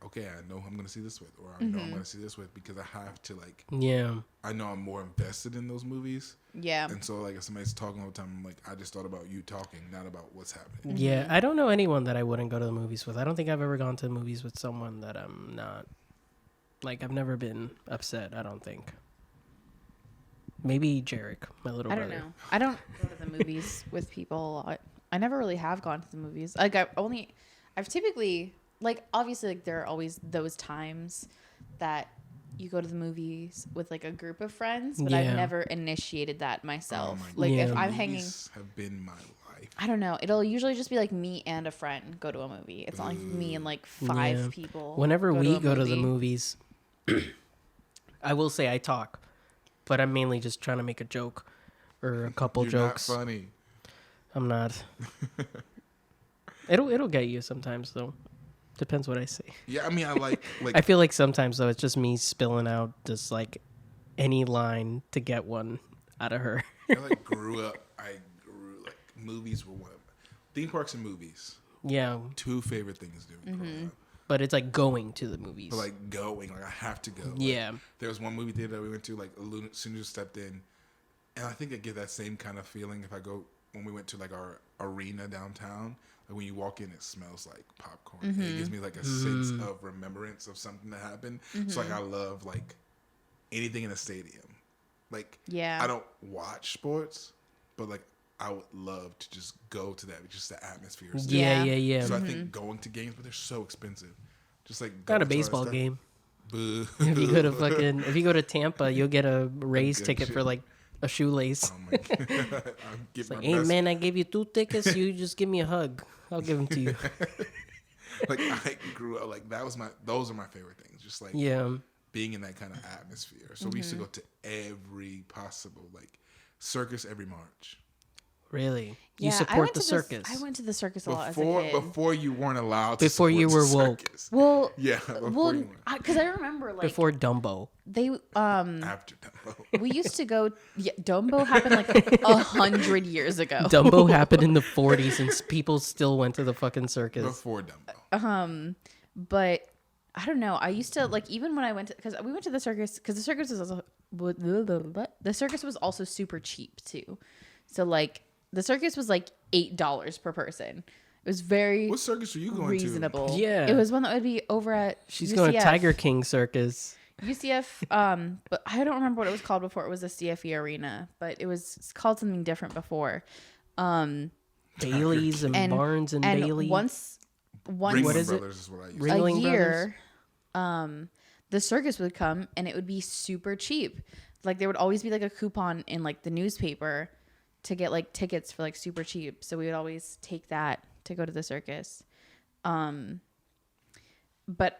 okay, I know who I'm gonna see this with, or I know I'm gonna see this with, because I have to like. Yeah. I know I'm more invested in those movies, yeah. and so like if somebody's talking all the time, I'm like, I just thought about you talking, not about what's happening. Yeah. I don't know anyone that I wouldn't go to the movies with. I don't think I've ever gone to the movies with someone that I'm not. Like, I've never been upset, I don't think. Maybe Jarek, my little I brother. don't know. I don't go to the movies with people a lot. I never really have gone to the movies. Like I've typically, like, obviously, like, there are always those times that you go to the movies with like a group of friends, but I've Yeah. never initiated that myself. Oh my Like God. if Yeah. I'm hanging, Movies have been my life. I don't know. It'll usually just be like me and a friend go to a movie. It's not like me and like 5 Yeah. people. Whenever go we to a go to the movie. movies, I will say I talk, but I'm mainly just trying to make a joke or a couple You're jokes. not funny. I'm not. It'll get you sometimes though. Depends what I say. Yeah, I mean, I like I feel like sometimes though it's just me spilling out just like any line to get one out of her. I grew up. Like movies were one of theme parks and movies. Yeah, 2 favorite things doing growing up. but it's like going to the movies. But like going, like I have to go. Like, Yeah. there was one movie theater that we went to. Like as soon as you stepped in, and I think I get that same kind of feeling if I go when we went to like our arena downtown. Like when you walk in, it smells like popcorn. It gives me like a sense of remembrance of something that happened. So like I love like anything in a stadium. Like Yeah. I don't watch sports, but like I would love to just go to that. Just the atmosphere. and stuff. Yeah. So I think going to games, but they're so expensive. Just like Not a going to all that baseball stuff. game. Boo. If you go to Tampa, you'll get a raise good ticket shit. for like a shoelace. Oh my God. I'll get It's like, my hey best- man, I gave you 2 tickets. You just give me a hug. I'll give them to you. Like I grew up like those are my favorite things. Just like being in that kind of atmosphere. So we used to go to every possible like circus every March. Really? You support the circus? I went to the circus a lot as a kid. Before you weren't allowed to before you were woke. Circus. Well, yeah. Because I remember like before Dumbo. They after Dumbo. we used to go. Yeah, Dumbo happened like 100 years ago. Dumbo happened in the 40s, and people still went to the fucking circus Before Dumbo. But I don't know. I used to like even when I went to because we went to the circus because the circus was also super cheap too. So like the circus was like $8 per person. It was very what circus were you going reasonable. to? Yeah, it was one that would be over at. She's UCF. going to Tiger King Circus. UCF, but I don't remember what it was called before. It was a CFE arena, but it's called something different before. Bailey's and Barnes and Bailey. Once what is it? Ringling a year, Brothers? the circus would come and it would be super cheap. Like there would always be like a coupon in like the newspaper to get like tickets for like super cheap. So we would always take that to go to the circus. But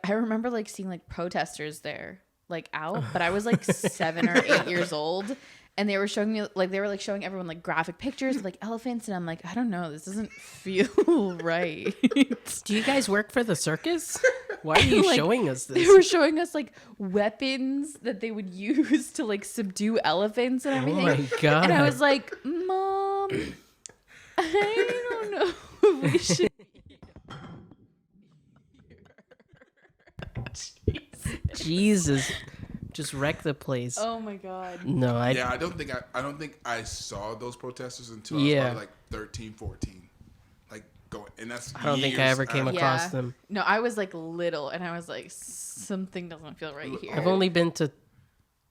I remember like seeing like protesters there like out, but I was like 7 or 8 years old and they were showing me like showing everyone like graphic pictures of like elephants and I'm like, I don't know, this doesn't feel right. Do you guys work for the circus? Why are you Like, showing us this? They were showing us like weapons that they would use to like subdue elephants and everything. Oh my God. And I was like, Mom, I don't know if we should. Jesus, just wreck the place. Oh my God. No, I don't think I saw those protesters until I was probably like 13, 14. Like going, and that's I don't think I ever came across them. No, I was like little and I was like, something doesn't feel right here. I've only been to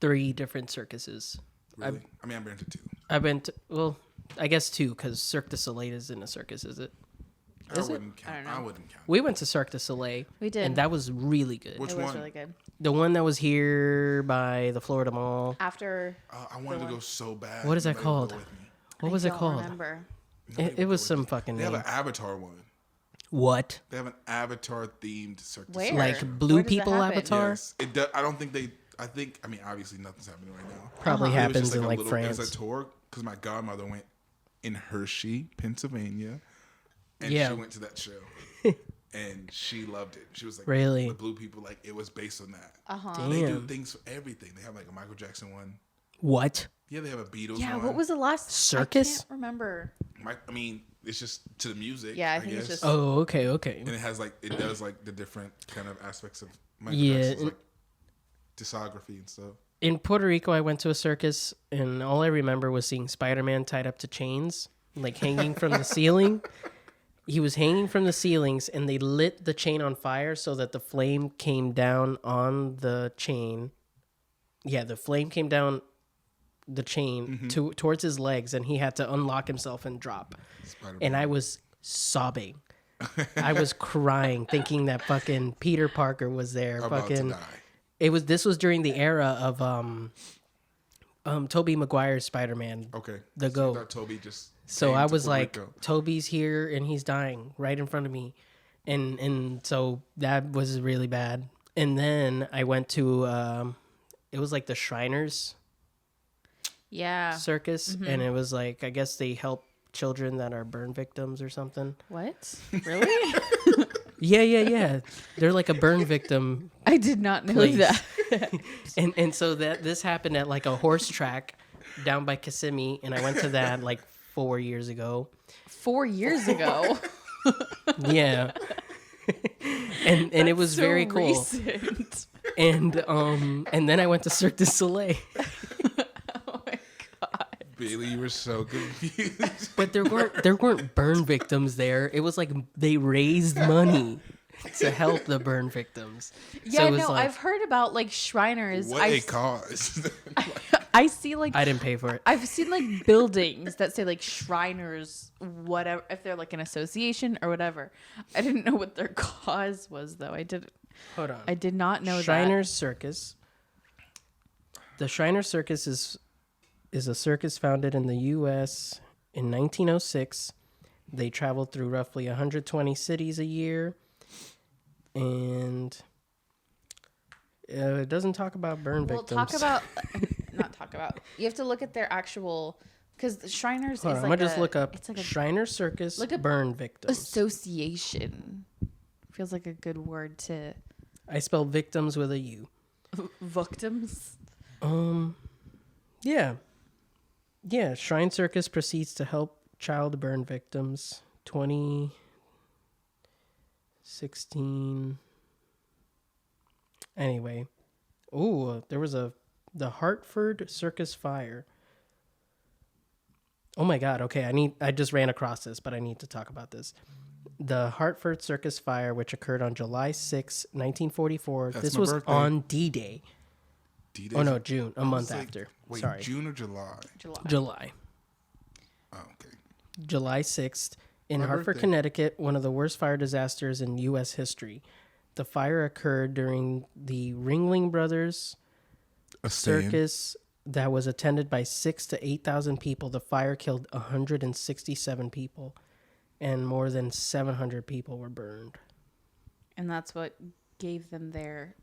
3 different circuses. Really? I've been to 2. I've been to, well, I guess 2 because Cirque du Soleil is in a circus, is it? I wouldn't count. I wouldn't count. We went to Cirque du Soleil. We did. And that was really good. Which It one? was really good. The one that was here by the Florida Mall. After I wanted to go so bad. What is that Nobody would called? go with me. What was it called? Remember. It was some fucking They have name. an Avatar one. What? They have an Avatar themed Cirque du Where? Soleil. Like Blue Where does that People happen? Avatar? Yes. It does, I don't think they. I mean, obviously nothing's happening right now. Probably It was happens just in a like little, France. It was a tour because my godmother went in Hershey, Pennsylvania, and Yeah. she went to that show, and she loved it. She was like, Really? the Blue People, like it was based on that. Uh-huh. They do Damn. things for everything. They have like a Michael Jackson one. What? Yeah, they have a Beatles Yeah, one. what was the last Circus? I can't remember. I mean, it's just to the music. Yeah, I think it's guess. just- Oh, okay, okay. And it has like it does like the different kind of aspects of Michael Yeah, Jackson's and- like discography and stuff. In Puerto Rico, I went to a circus, and all I remember was seeing Spider-Man tied up to chains, like hanging from the ceiling. He was hanging from the ceilings, and they lit the chain on fire so that the flame came down on the chain. Yeah, the flame came down the chain towards his legs, and he had to unlock himself and drop. Spider-Man. And I was sobbing. I was crying, thinking that fucking Peter Parker was there. About to fucking. die. This was during the era of Tobey Maguire's Spider-Man. Okay. The So Go. you thought Toby just. So came I to was Puerto like, Rico. Toby's here and he's dying right in front of me. And so that was really bad. And then I went to it was like the Shriners Yeah. circus, and it was like, I guess they help children that are burn victims or something. What? Really? Yeah. They're like a burn victim. I did not know Place. that. And so this happened at like a horse track down by Kissimmee, and I went to that like 4 years ago. 4 years ago. Yeah. and it was So very cool. recent. And then I went to Cirque du Soleil. Oh my God. Bailey, you were so confused. But there weren't burn victims there. It was like they raised money to help the burn victims. Yeah, So it was no, like, I've heard about like Shriners. What a cause. I see like I didn't pay for it. I've seen like buildings that say like Shriners, whatever, if they're like an association or whatever. I didn't know what their cause was though. Hold on. I did not know Shriners Circus. The Shriners Circus is a circus founded in the U.S. in 1906. They traveled through roughly 120 cities a year. and it doesn't talk about burn Well, victims. not talk about. You have to look at their actual, because Shriners Hold is on, like I'm gonna just look up it's like a Shriner Circus burn victims. association. Feels like a good word to I spelled victims with a U. victims. Yeah. Yeah, Shrine Circus proceeds to help child burn victims. 2016. Anyway. Ooh, there was the Hartford Circus fire. Oh my god, okay, I just ran across this, but I need to talk about this. The Hartford Circus fire, which occurred on July 6, 1944. That's this my was birthday. on D-Day. D-Day? Oh no, June, a month like, after. Wait, Sorry. June or July? July. Oh, okay. July 6th. In My Hartford, birthday. Connecticut, one of the worst fire disasters in U.S. history. The fire occurred during the Ringling Brothers A stand. circus that was attended by 6,000 to 8,000 people. The fire killed 167 people, and more than 700 people were burned. And that's what gave them their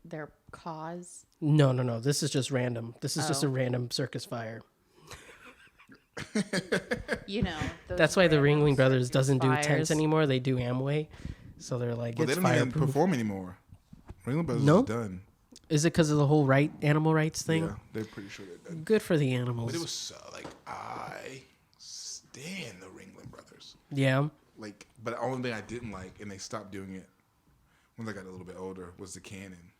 cause. No. This is just random. This is just a Oh. random circus fire. You know, those That's why the random Ringling Brothers circus doesn't do fires. tents anymore. They do Amway. So they're like, Well, they it's don't even fireproof. perform anymore. Ringling Brothers No? is done. Is it because of the whole animal rights thing? Yeah, they're pretty sure they're done. Good for the animals. But it was so, like, I stand the Ringling Brothers. Yeah. Like, but the only thing I didn't like, and they stopped doing it when I got a little bit older, was the cannon.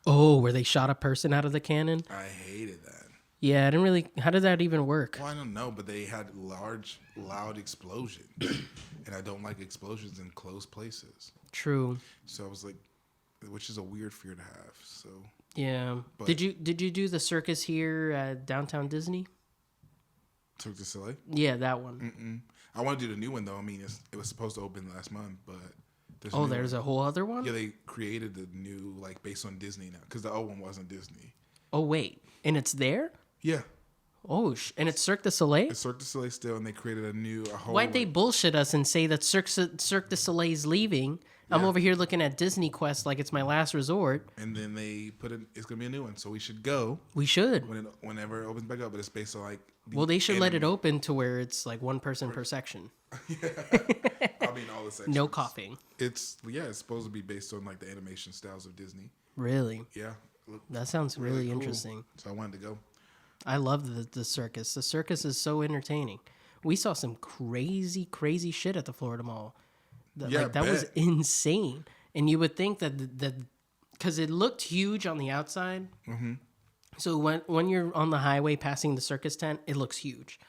Oh, where they shot a person out of the cannon? I hated that. Yeah, I didn't really. How did that even work? Well, I don't know, but they had large, loud explosions, and I don't like explosions in closed places. True. So I was like, which is a weird fear to have. So Yeah. But- Did you do the circus here at downtown Disney? Cirque du Soleil. Yeah, that one. I want to do the new one though. I mean, it was supposed to open last month, but There's a whole other one? Yeah, they created the new, like, based on Disney now, because the old one wasn't Disney. Oh, wait. And it's there? Yeah, Oh, and it's Cirque du Soleil? it's Cirque du Soleil still, and they created a whole. Why'd they like- bullshit us and say that Cirque du Soleil's leaving? I'm over here looking at Disney Quest like it's my last resort. And then they put it. It's gonna be a new one, so we should go We should. whenever it opens back up. But it's based on like. Well, they should let it open to where it's like one person per section. I mean, all the sections. No coughing. It's supposed to be based on like the animation styles of Disney. Really? Yeah, look That sounds really cool. interesting. So I wanted to go. I love the circus. The circus is so entertaining. We saw some crazy shit at the Florida Mall. Yeah, Like, that was bet. insane. And you would think that because it looked huge on the outside. Mm-hmm. So when you're on the highway passing the circus tent, it looks huge.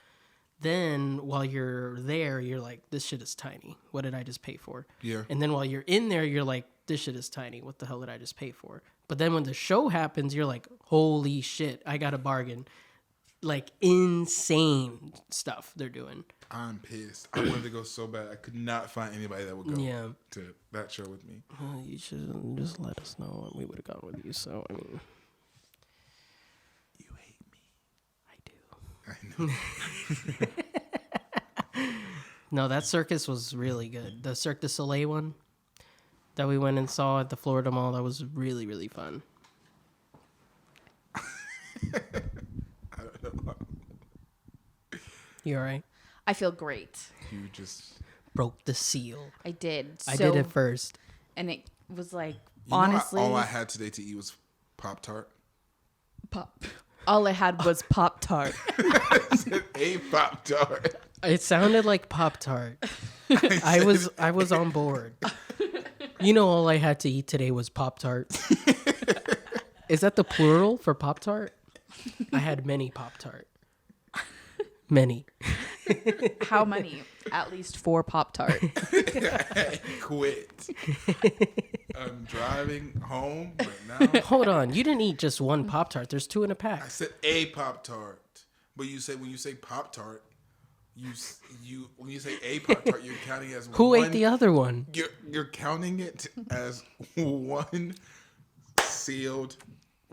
Then while you're there, you're like, this shit is tiny. What did I just pay for? Yeah. And then while you're in there, you're like, this shit is tiny. What the hell did I just pay for? But then when the show happens, you're like, holy shit, I got a bargain. Like, insane stuff they're doing. I'm pissed. I wanted to go so bad. I could not find anybody that would go Yeah. to that show with me. You should just let us know and we would have gone with you. So, I mean, You hate me. I do. I know. No, that circus was really good. The Cirque du Soleil one that we went and saw at the Florida Mall, that was really fun. I don't know. You all right? I feel great. You just. Broke the seal. I did. I did it first. And it was like, You know, honestly, all I had today to eat was Pop-Tart. pop. All I had was Pop Tart. A Pop-Tart. It sounded like Pop-Tart. I was on board. You know, all I had to eat today was Pop-Tart. Is that the plural for Pop-Tart? I had many Pop-Tart. Many. How many? At least 4 Pop Tart. Quit. I'm driving home right now. Hold on. You didn't eat just one Pop-Tart. There's 2 in a I pack. said a Pop-Tart. But when you say Pop-Tart, when you say a Pop-Tart, you're counting as Who one. ate the other one? You're counting it as one sealed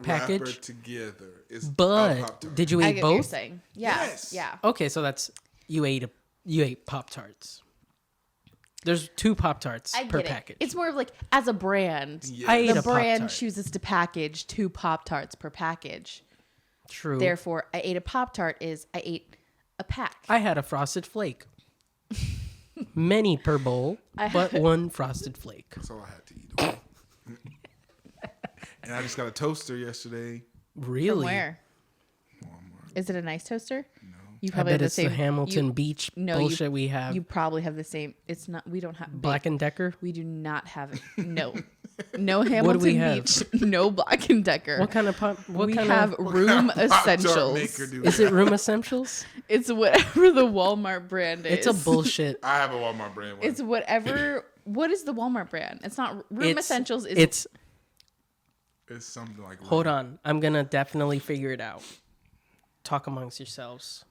Package? wrapper together. It's a But Pop-Tart. did you I eat get what you're both? saying. Yeah. Yes. Yeah. Okay, so that's you ate Pop-Tarts. There's 2 Pop-Tarts I per get it. package. It's more of like as a brand. Yeah. I ate The a brand Pop-Tart. chooses to package 2 Pop-Tarts per package. True. Therefore, I ate a Pop-Tart is I ate a pack. I had a Frosted Flake. Many per bowl, but 1 Frosted Flake. That's all I had to eat. And I just got a toaster yesterday. Really? From where? Walmart. Is it a nice toaster? No. You I probably bet have the it's same. the Hamilton Beach bullshit we have. You probably have the same. It's not. We don't have Black and Decker? We do not have it. No. No Hamilton we have? Beach. No Black and Decker. What kind of pop? What we kind have of? Room What kind of Pop-Tart Essentials. maker do Is we it have? Room Essentials? It's whatever the Walmart brand is. It's a bullshit. I have a Walmart brand one. It's whatever. What is the Walmart brand? It's not Room It's- Essentials. It's It's something like. hold on. I'm gonna definitely figure it out. Talk amongst yourselves.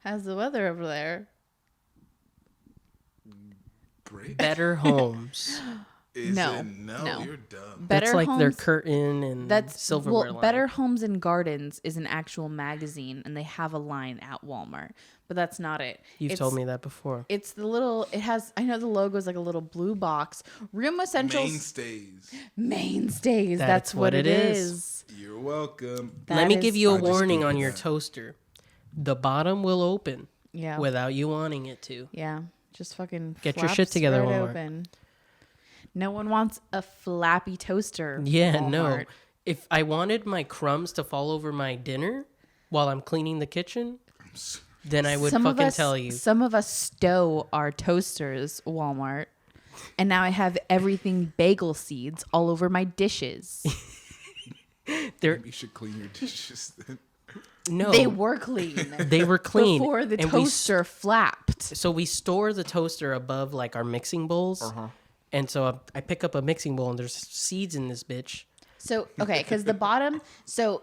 How's the weather over there? Great. Better Homes. Is No, it? No, no. you're dumb. Better That's like Homes. their curtain and That's silverware line. Better Homes and Gardens is an actual magazine, and they have a line at Walmart, but that's not it. You've told me that before. It's the little. It has. I know the logo is like a little blue box. Room Essentials. Mainstays. Mainstays. That's That's what what it it is. You're welcome. Let That me is- give you a I just warning on Googled your that. toaster. The bottom will open Yeah. without you wanting it to. Yeah. Just fucking Get your flaps shit together, right Walmart. open. No one wants a flappy toaster. Yeah, no. Walmart. If I wanted my crumbs to fall over my dinner while I'm cleaning the kitchen, then I would fucking tell you. Some of us stow our toasters, Walmart, and now I have everything bagel seeds all over my dishes. They're Maybe you should clean your dishes then. no, They were clean they were clean before the and toaster flapped. so we store the toaster above like our mixing bowls, and so I pick up a mixing bowl and there's seeds in this bitch. So, okay, because the bottom, so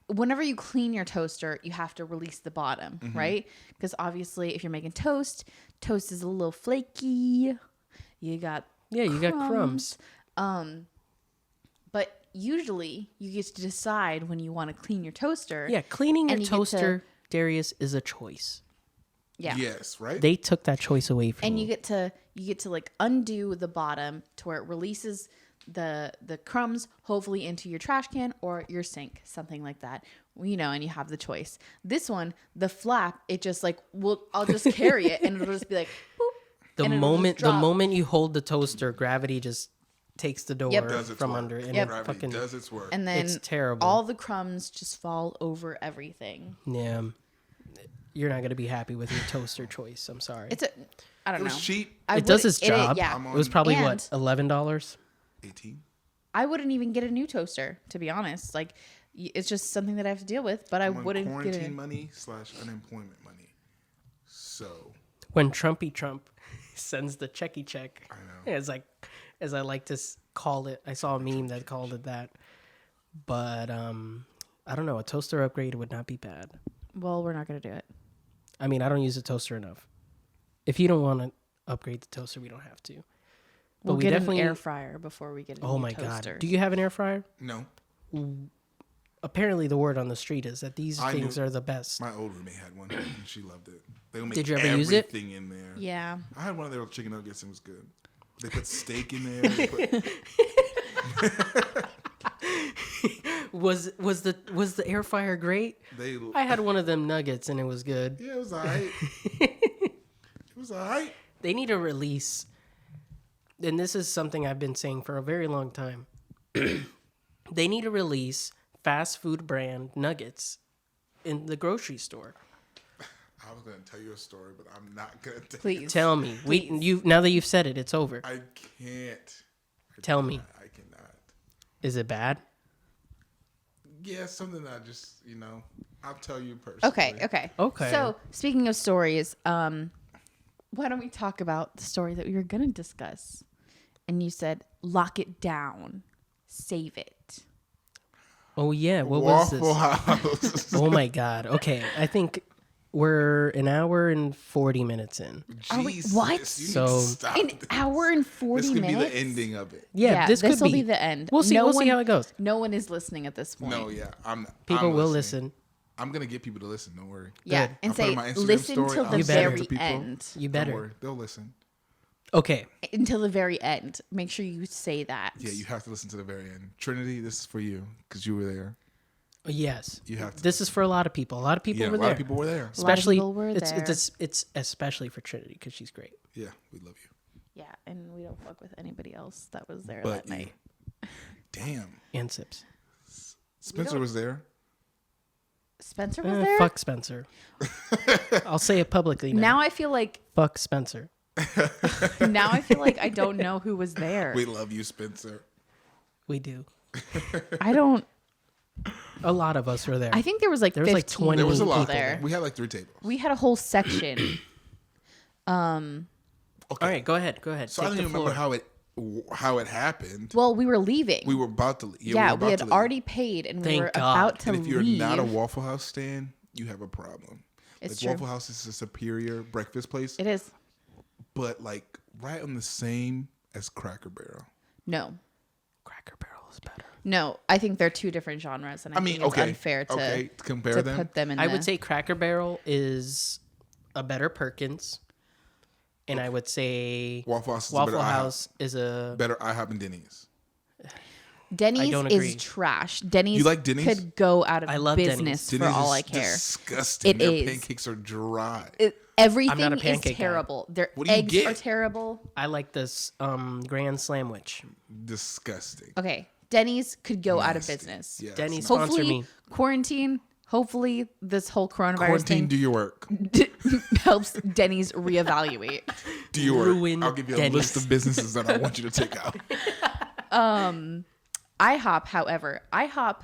whenever you clean your toaster, you have to release the bottom, right? Because obviously, if you're making toast is a little flaky. You got Yeah, you got crumbs. But usually, you get to decide when you want to clean your toaster. Yeah, cleaning your And you get to- toaster, Darius, is a choice. Yeah. Yes, right? They took that choice away from And me. you get to like undo the bottom to where it releases the crumbs hopefully into your trash can or your sink, something like that. You know, and you have the choice. This one, the flap, it just like I'll just carry it and it'll just be like boop. the and it'll just the drop. moment you hold the toaster, gravity just takes the door Does its from work. under and Yep. it Gravity fucking does its work. And then It's terrible. all the crumbs just fall over everything. yeah. You're not gonna be happy with your toaster choice. I'm sorry. I don't it know. was cheap. I It does would- its job. yeah. I'm It was probably And- what, $11? 18. I wouldn't even get a new toaster, to be honest. Like, it's just something that I have to deal with, but I I'm on wouldn't get quarantine it. money / unemployment money. So When Trump sends the checky check. I know. As I like to call it. I saw a meme that called it that. But I don't know, a toaster upgrade would not be bad. Well, we're not going to do it. I mean, I don't use a toaster enough. If you don't want to upgrade the toaster, we don't have to. But We'll we get definitely an air fryer before we get a Oh new my toaster. god. Do you have an air fryer? No, Apparently the word on the street is that these I things knew- are the best. my old roommate had one and she loved it. They would make Did you ever use it? everything in there. Yeah. I had one of their chicken nuggets and it was good. They put steak in there. They put, Was the air fryer great? they I had one of them nuggets and it was good. yeah, it was alright. It was alright. They need a release. And this is something I've been saying for a very long time. They need to release fast food brand nuggets in the grocery store. I was gonna tell you a story, but I'm not gonna tell. Please. Tell me. You now that you've said it, it's over. I can't. Tell me. I cannot. Is it bad? Yeah, something that I just I'll tell you personally. Okay. Okay. So, speaking of stories, why don't we talk about the story that we were going to discuss? And you said, lock it down, save it. Oh yeah, what was Waffle this? House. Oh my god. Okay, I think we're an hour and 40 minutes in. Are we- Jesus, what? you need to So- stop An this. hour and 40 This could minutes? be the ending of it. Yeah, this could will be be the end. We'll see. We'll see how it goes. No one is listening at this point. No, yeah, I'm. People I'm will listening. listen. I'm gonna get people to listen. Don't worry. Yeah, Good. and I'll put it say on my Instagram listen story. till I'll the send it very to people. end. You Don't better. worry. They'll listen. Okay. Until the very end. Make sure you say that. Yeah, you have to listen to the very end. Trinity, this is for you because you were there. Yes. You have to. This is for a lot of people. A lot of people Yeah, were a lot there. of people were there. A lot of Especially, people were it's there. it's especially for Trinity because she's great. Yeah, we love you. Yeah, and we don't fuck with anybody else that was there But that night. Damn. And Sips. Spencer was there. Spencer was there? Fuck Spencer. I'll say it publicly now. Now I feel like Fuck Spencer. I don't know who was there. We love you, Spencer. We do. I don't. A lot of us were there. I think there was like There was 15 like 20 There was a lot people there. We had like 3 tables. We had a whole section. Okay. All right, go ahead. Go ahead. So I Take don't even the remember floor. how it happened. Well, we were leaving. We were about to leave. Yeah, were we about had to already paid and we Thank were God. about to And if you're leave. not a Waffle House stand, you have a problem. It's like true. Waffle House is a superior breakfast place, It is. but like right on the same as Cracker Barrel. No. Cracker Barrel is better. No, I think they're two different genres, and I mean, think it's okay, unfair to, okay, to compare to them. put them in. I would say Cracker Barrel is a better Perkins, and I would say Waffle House is Waffle better House is a better IHOP and Denny's. Denny's don't is agree. trash. Denny's, You like Denny's? could go out of I love Denny's. business Denny's for all is I care. disgusting. It Their is. pancakes are dry. Everything not a is pancake guy. terrible. Their What do you eggs get? are terrible. I like this Grand Sandwich. Disgusting. Okay, Denny's could go out of Nasty. business. Yeah, Denny's it's sponsor Hopefully, me. quarantine. Hopefully, this whole coronavirus quarantine. Do thing your work. helps Denny's reevaluate. Do your work. Ruin I'll give you a Denny's. list of businesses that I want you to take out. IHOP, however, IHOP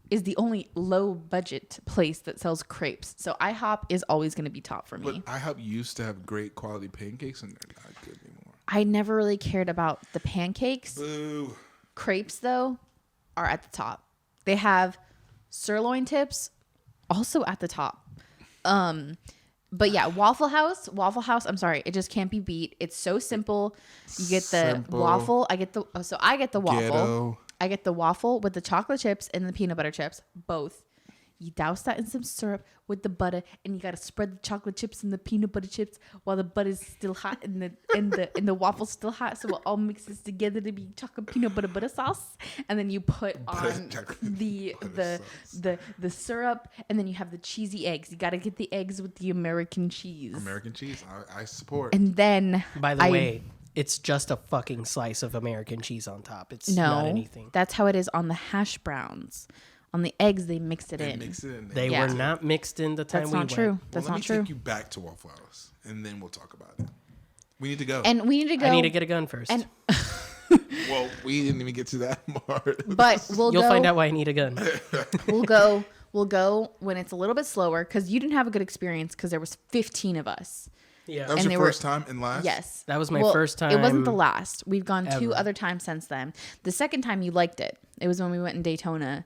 is the only low budget place that sells crepes. So IHOP is always going to be top for me. But IHOP used to have great quality pancakes, and they're not good anymore. I never really cared about the pancakes. Boo. Crepes, though, are at the top. They have sirloin tips, also at the top. But yeah, Waffle House, I'm sorry, it just can't be beat. It's so simple. You get the Simple. waffle. I get the waffle. Ghetto. I get the waffle with the chocolate chips and the peanut butter chips, both. You douse that in some syrup with the butter, and you gotta spread the chocolate chips and the peanut butter chips while the butter's still hot and the waffle's still hot, so it all mixes together to be chocolate peanut butter sauce. And then you put on the syrup, and then you have the cheesy eggs. You gotta get the eggs with the American cheese. American cheese. I support. And then By the way, it's just a fucking slice of American cheese on top. It's not anything. That's how it is on the hash browns. On the eggs, they mixed it in. Mix it in there. They Yeah. were not mixed in the time That's we not went. true. Well, That's let not me true. take you back to Waffle House, and then we'll talk about it. We need to go. And we need to go. I need to get a gun first. And well, we didn't even get to that part. but You'll find out why I need a gun. We'll go when it's a little bit slower, because you didn't have a good experience because there was 15 of us. Yeah. That was and your they were- first time and last? Yes. That was my first It wasn't the time last. We've gone 2 ever. other times since then. The second time you liked it. It was when we went in Daytona.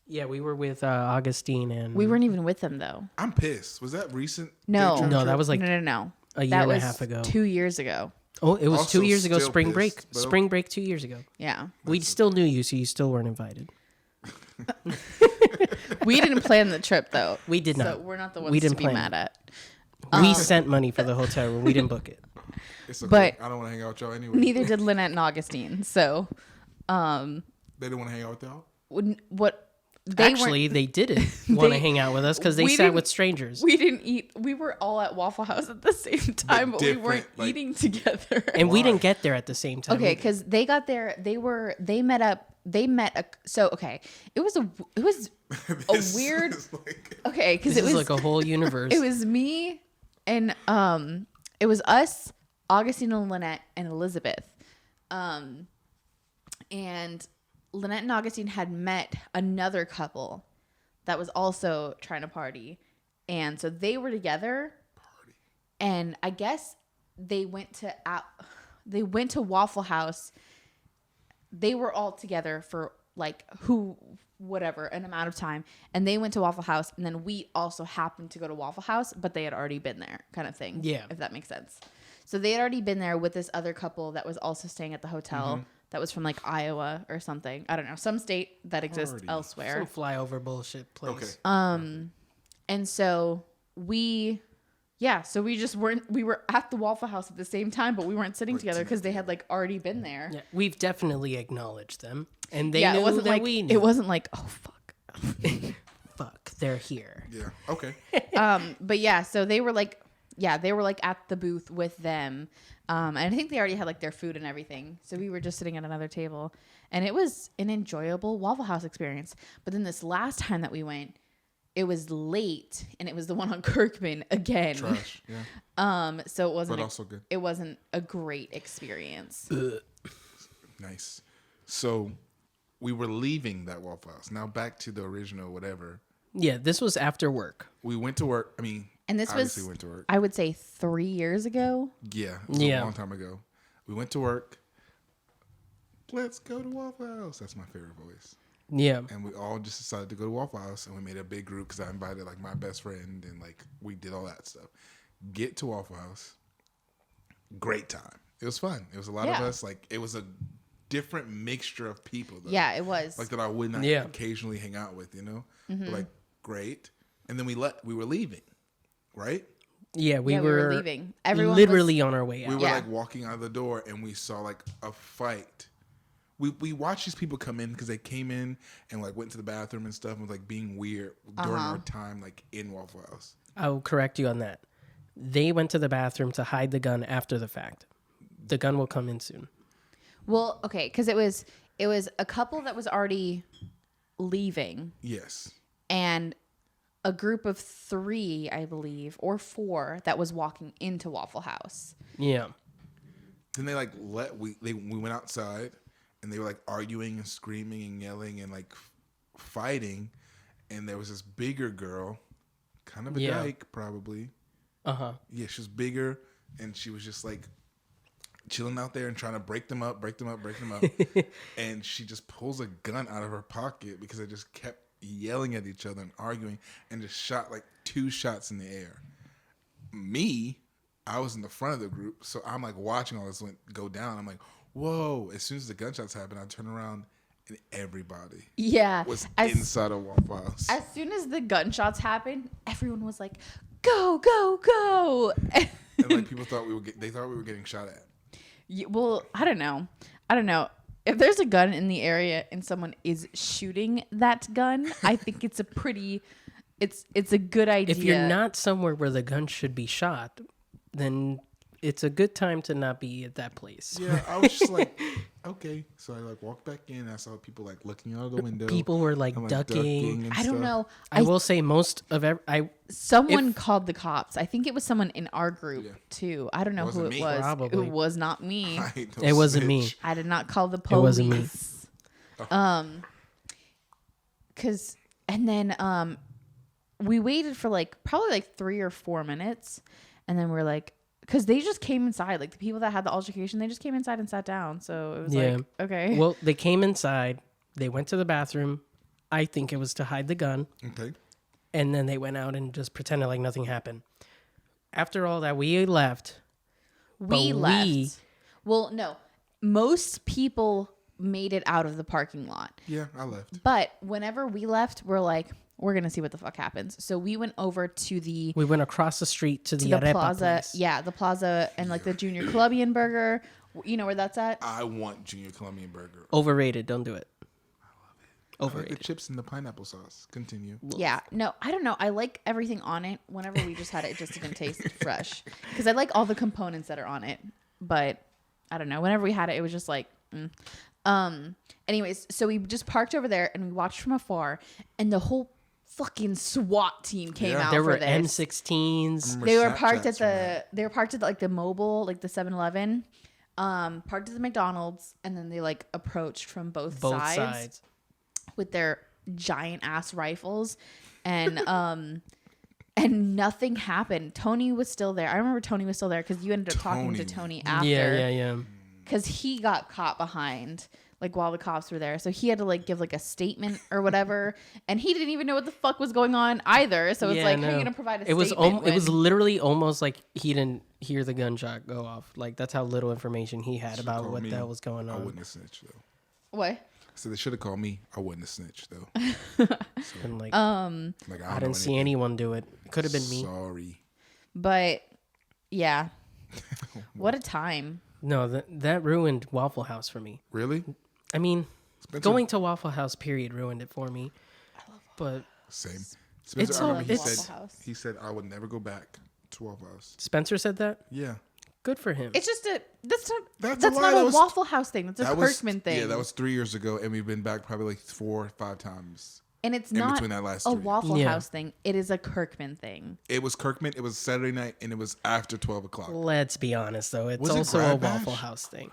Yeah, we were with Augustine and We weren't even with them though. I'm pissed. Was that recent? No. Daytona No, trip? that was like No. a year That and a was half ago. 2 years ago. Oh, it was Also 2 years ago. still Spring pissed, break. but Spring break 2 years ago. Yeah. We still knew you, so you still weren't invited. We didn't plan the trip though. We did So not. we're not the We ones to didn't be plan mad at. We sent money for the hotel room. We didn't book it. It's okay. But- I don't want to hang out with y'all anyway. Neither did Lynette and Augustine. So, They didn't want to hang out with y'all? what they Actually, they didn't want to They- hang out with us because they we sat didn't- with strangers. we didn't eat. We were all at Waffle House at the same time, but we different, weren't like- eating together. And we didn't get there at the same time. Okay, either. because they got there. They met up. So okay, it was a This weird. is like- Okay, because This it is was like a whole universe. it was me and it was us, Augustine and Lynette and Elizabeth, and Lynette and Augustine had met another couple that was also trying to party, and so they were together. And I guess they went to Waffle House. They were all together for like an amount of time, and they went to Waffle House, and then we also happened to go to Waffle House, but they had already been there, kind of thing. Yeah. If that makes sense. So they had already been there with this other couple that was also staying at the hotel, that was from like Iowa or something. I don't know, some state that exists Already. elsewhere. Some flyover bullshit place. Okay. And so we just weren't. We were at the Waffle House at the same time, but we weren't sitting together because they had like already been there. Yeah, we've definitely acknowledged them, and they Yeah, knew it wasn't that like we knew. it wasn't like, oh fuck. Fuck, they're here. Yeah. Okay. But yeah, so they were like at the booth with them. And I think they already had like their food and everything. So we were just sitting at another table, and it was an enjoyable Waffle House experience. But then this last time that we went, it was late, and it was the one on Kirkman again. Trash. Yeah. So it wasn't But also good. It wasn't a great experience. Nice. So we were leaving that Waffle House. Now back to the original whatever. Yeah, this was after work. We went to work. I mean, And this obviously was, went to work. I would say 3 years ago. Yeah. It was a long time ago. We went to work. Let's go to Waffle House. That's my favorite voice. Yeah. And we all just decided to go to Waffle House, and we made a big group because I invited like my best friend, and like we did all that stuff. Get to Waffle House. Great time. It was fun. It was a lot of us. Like it was a different mixture of people. Though. Yeah, it was. Like that I would not occasionally hang out with, you know? But like great. And then we were leaving, right? Yeah, we we were leaving. Everyone literally on our way out. We were like walking out of the door, and we saw like a fight. We watched these people come in because they came in and like went to the bathroom and stuff and was like being weird during our time like in Waffle House. I'll correct you on that. They went to the bathroom to hide the gun after the fact. The gun will come in soon. Well, okay, because it was a couple that was already leaving. Yes. And a group of 3, I believe, or 4 that was walking into Waffle House. Yeah. Then they like we went outside, and they were like arguing and screaming and yelling and like fighting, and there was this bigger girl, kind of a dyke probably. Yeah, she was bigger, and she was just like chilling out there and trying to break them up. And she just pulls a gun out of her pocket because they just kept yelling at each other and arguing, and just shot like 2 shots in the air. I was in the front of the group, so I'm like watching all this go down. I'm like, whoa. As soon as the gunshots happened, I turned around, and everybody was inside of Waffle House. As soon as the gunshots happened, everyone was like, go, go, go. And like people thought we were getting shot at. Well, I don't know. If there's a gun in the area and someone is shooting that gun, I think it's a good idea. If you're not somewhere where the gun should be shot, then it's a good time to not be at that place. Yeah, I was just like, okay. So I like walked back in. I saw people like looking out of the window. People were like ducking. and I don't stuff. know. I will say most of Someone called the cops. I think it was someone in our group too. I don't know who it me. was. Probably. It was not me. It wasn't me. I did not call the police. It wasn't me. And then we waited for like probably like 3 or 4 minutes, and then we're like, because they just came inside, like the people that had the altercation, they just came inside and sat down. So it was like, okay. Well, they came inside. They went to the bathroom. I think it was to hide the gun. Okay. And then they went out and just pretended like nothing happened. After all that, we left. We left. Well, no. Most people made it out of the parking lot. Yeah, I left. But whenever we left, we're like, we're going to see what the fuck happens. So we went over to We went across the street to the arepa plaza. place. Yeah, the plaza and like the Junior Colombian Burger. You know where that's at? I want Junior Colombian Burger. Overrated. Don't do it. I like Overrated. the chips and the pineapple sauce. Continue. Yeah. No, I don't know. I like everything on it. Whenever we just had it, it just didn't taste fresh. Because I like all the components that are on it. But I don't know. Whenever we had it, it was just like, anyways, so we just parked over there and we watched from afar, and the whole fucking SWAT team came out. There for were this. M16s. They were parked at the like the mobile, like the 7-Eleven, parked at the McDonald's, and then they like approached from both sides with their giant ass rifles, and and nothing happened. Tony was still there. I remember Tony was still there because you ended up talking to Tony after. Yeah. Because he got caught behind like while the cops were there. So he had to like give like a statement or whatever, and he didn't even know what the fuck was going on either. So it's like, how are you gonna provide a statement? It was literally almost like he didn't hear the gunshot go off. Like that's how little information he had about what the hell was going on. I wouldn't have snitched though. What? So they should have called me. I wouldn't have snitched though. And like, Like I didn't see anyone do it. It could have been me. Sorry. But yeah, what a time. No, that ruined Waffle House for me. Really? I mean, Spencer, going to Waffle House period ruined it for me. But same. It's Spencer, I remember Waffle House. he said I would never go back to Waffle House. Spencer said that. Yeah. Good for him. It's just that's That's not a lie. a That was- Waffle House thing. That's a That was Kirkman thing. Yeah, that was 3 years ago, and we've been back probably like 4 or 5 times. And it's in not between that last a 3. Waffle Yeah. House thing. It is a Kirkman thing. It was Kirkman. It was Saturday night, and it was after 12 o'clock. Let's be honest, though. It's Was it also a Grad Waffle Bash? House thing.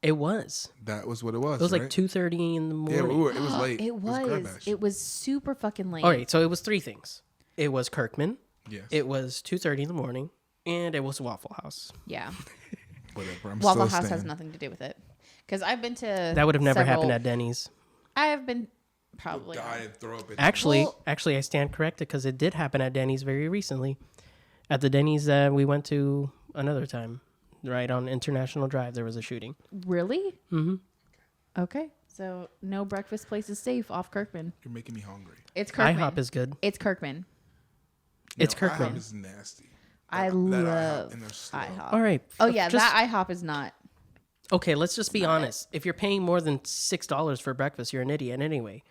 It was. That was what it was. It was like right? 2:30 in the morning. Yeah, it was late. It Grad was. Bash. It was super fucking late. All right, so it was 3 things. It was Kirkman. Yes. It was 2:30 in the morning, and it was Waffle House. Yeah. Whatever. I'm Waffle still House has staying. nothing to do with it. Because I've been to That would have never happened at Denny's. I have been probably. Die and throw up. Actually, Well- I stand corrected because it did happen at Denny's very recently. At the Denny's that we went to another time, right on International Drive, there was a shooting. Really? Mm-hmm. Okay. So no breakfast place is safe off Kirkman. You're making me hungry. It's Kirkman. IHOP is good. It's Kirkman. It's No, Kirkman. IHOP is nasty. I That love IHOP, and they're slow. IHOP. All right. Oh yeah, Just- that IHOP is not. Okay, let's just be honest. If you're paying more than $6 for breakfast, you're an idiot anyway.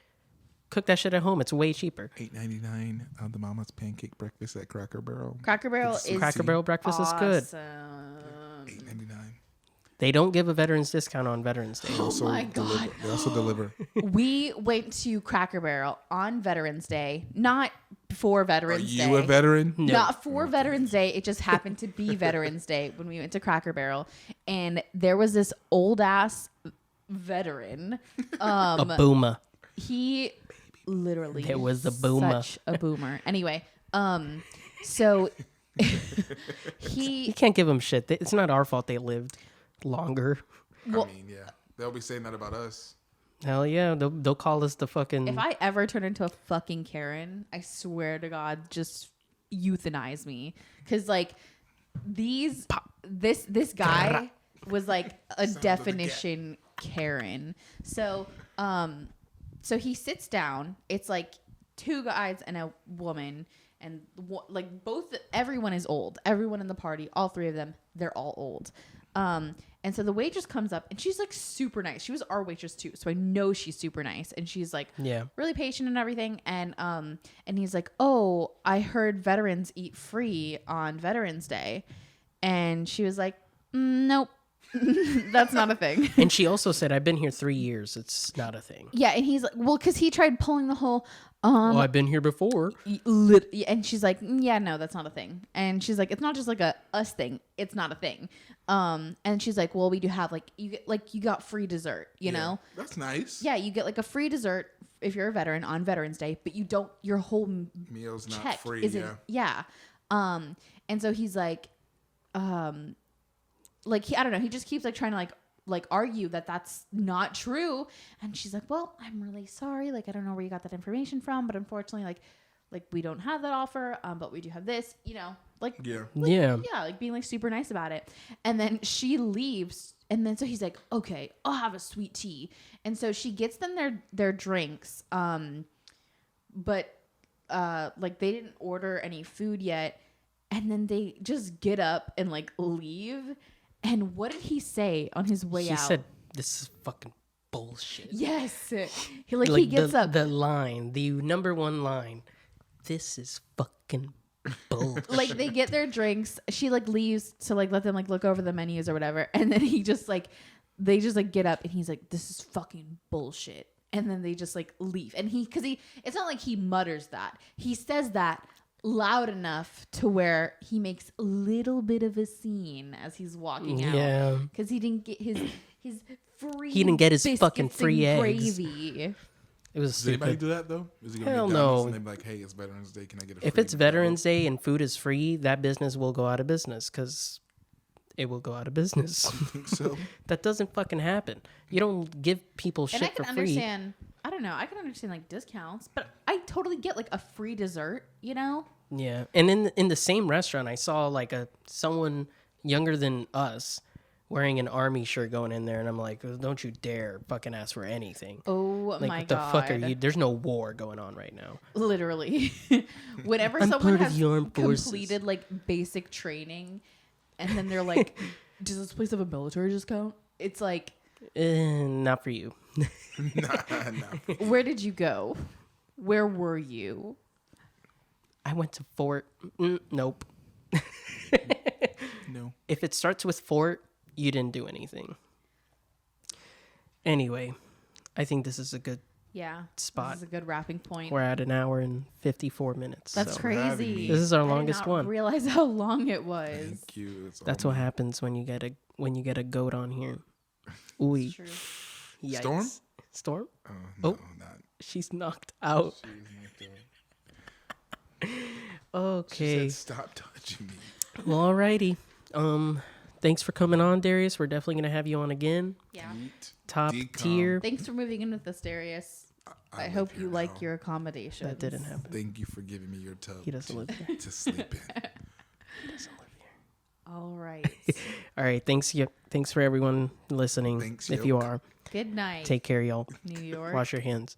Cook that shit at home. It's way cheaper. $8.99 on the Mama's pancake breakfast at Cracker Barrel. Cracker Barrel It's is Cracker Barrel breakfast is good. awesome. $8.99. They don't give a veterans discount on Veterans Day. Also my God. deliver. They also deliver. We went to Cracker Barrel on Veterans Day, not for Are Veterans Day. you a veteran? No. Not for Veterans Day. It just happened to be Veterans Day when we went to Cracker Barrel, and there was this old ass veteran. A boomer. He literally There was the boomer. such a boomer. Anyway, so You he can't give them shit. It's not our fault they lived longer. well, I mean, yeah. They'll be saying that about us. Hell yeah. They'll call us the fucking... if I ever turn into a fucking Karen, I swear to God, just euthanize me. Cause like this guy was like a Sound of the definition Karen. So so he sits down. It's like 2 guys and a woman, and like everyone is old. Everyone in the party, all 3 of them, they're all old. And so the waitress comes up and she's like super nice. She was our waitress too, so I know she's super nice. And she's like Yeah. really patient and everything. And he's like, "Oh, I heard veterans eat free on Veterans Day," and she was like, "Nope, that's not a thing." And she also said, I've been here 3 years. It's not a thing. Yeah, and he's like, "Well, because he tried pulling the whole." Well, I've been here before. And she's like, "Yeah, no, that's not a thing." And she's like, "It's not just like a us thing. It's not a thing." And she's like, "Well, we do have you got free dessert, you know?" That's nice. Yeah, you get like a free dessert if you're a veteran on Veterans Day, but you don't. Your whole Meal's not check free. isn't. Yeah. And so he's like, I don't know. He just keeps like trying to like argue that that's not true. And she's like, "Well, I'm really sorry. Like, I don't know where you got that information from, but unfortunately, like we don't have that offer. But we do have this, you know, like, Yeah. Yeah. yeah, like being like super nice about it." And then she leaves. And then so he's like, "Okay, I'll have a sweet tea." And so she gets them their drinks. But like they didn't order any food yet. And then they just get up and like leave. And what did he say on his way He out? said, this is fucking bullshit. Yes. He gets up. The line, the number one line. This is fucking bullshit. Like they get their drinks. She like leaves to like let them like look over the menus or whatever. And then he just like, they just like get up and he's like, "This is fucking bullshit." And then they just like leave. And it's not like he mutters that. He says that loud enough to where he makes a little bit of a scene as he's walking out. Yeah. Because he didn't get his free. He didn't get his fucking biscuits free and eggs. Gravy. It was Does anybody stupid. do that though? Is he gonna Hell McDonald's no. And they be like, "Hey, it's Veterans Day. Can I get a?" If free it's Veterans Day and food is free, that business will go out of business because it will go out of business. So That doesn't fucking happen. You don't give people And I shit for can free. understand. I don't know. I can understand like discounts, but I totally get like a free dessert. You know. Yeah, and in the same restaurant, I saw like someone younger than us wearing an army shirt going in there, and I'm like, don't you dare fucking ask for anything. Oh Like, my what the god! fuck are you? There's no war going on right now. Literally, whenever I'm someone part of has the armed forces. completed like basic training, and then they're like, "Does this place have a military discount?" It's like, Not for you. nah. where did you go? Where were you? I went to Fort. Nope. No. If it starts with Fort, you didn't do anything. Anyway, I think this is a good Yeah, spot. This is a good wrapping point. We're at an hour and 54 minutes. That's so having me. crazy. This is our I did longest not one. Realize how long it was. Thank you. It's That's all what me. happens when you get a goat on here. Ooh, It's true. yikes. Storm? Storm? Oh, no, Oh. not. She's knocked out. She's knocked out. Okay. She said, "Stop touching me." Well, alrighty. Thanks for coming on, Darius. We're definitely gonna have you on again. Yeah. Eat, Top decom. tier. Thanks for moving in with us, Darius. I live hope here you like now. your accommodations. That didn't happen. Thank you for giving me your tub. He doesn't live here. to sleep in. He doesn't live here. All right. All right. Thanks. Thanks for everyone listening. Thanks, if you Yoke. are, Good night, take care, y'all. New York. Wash your hands.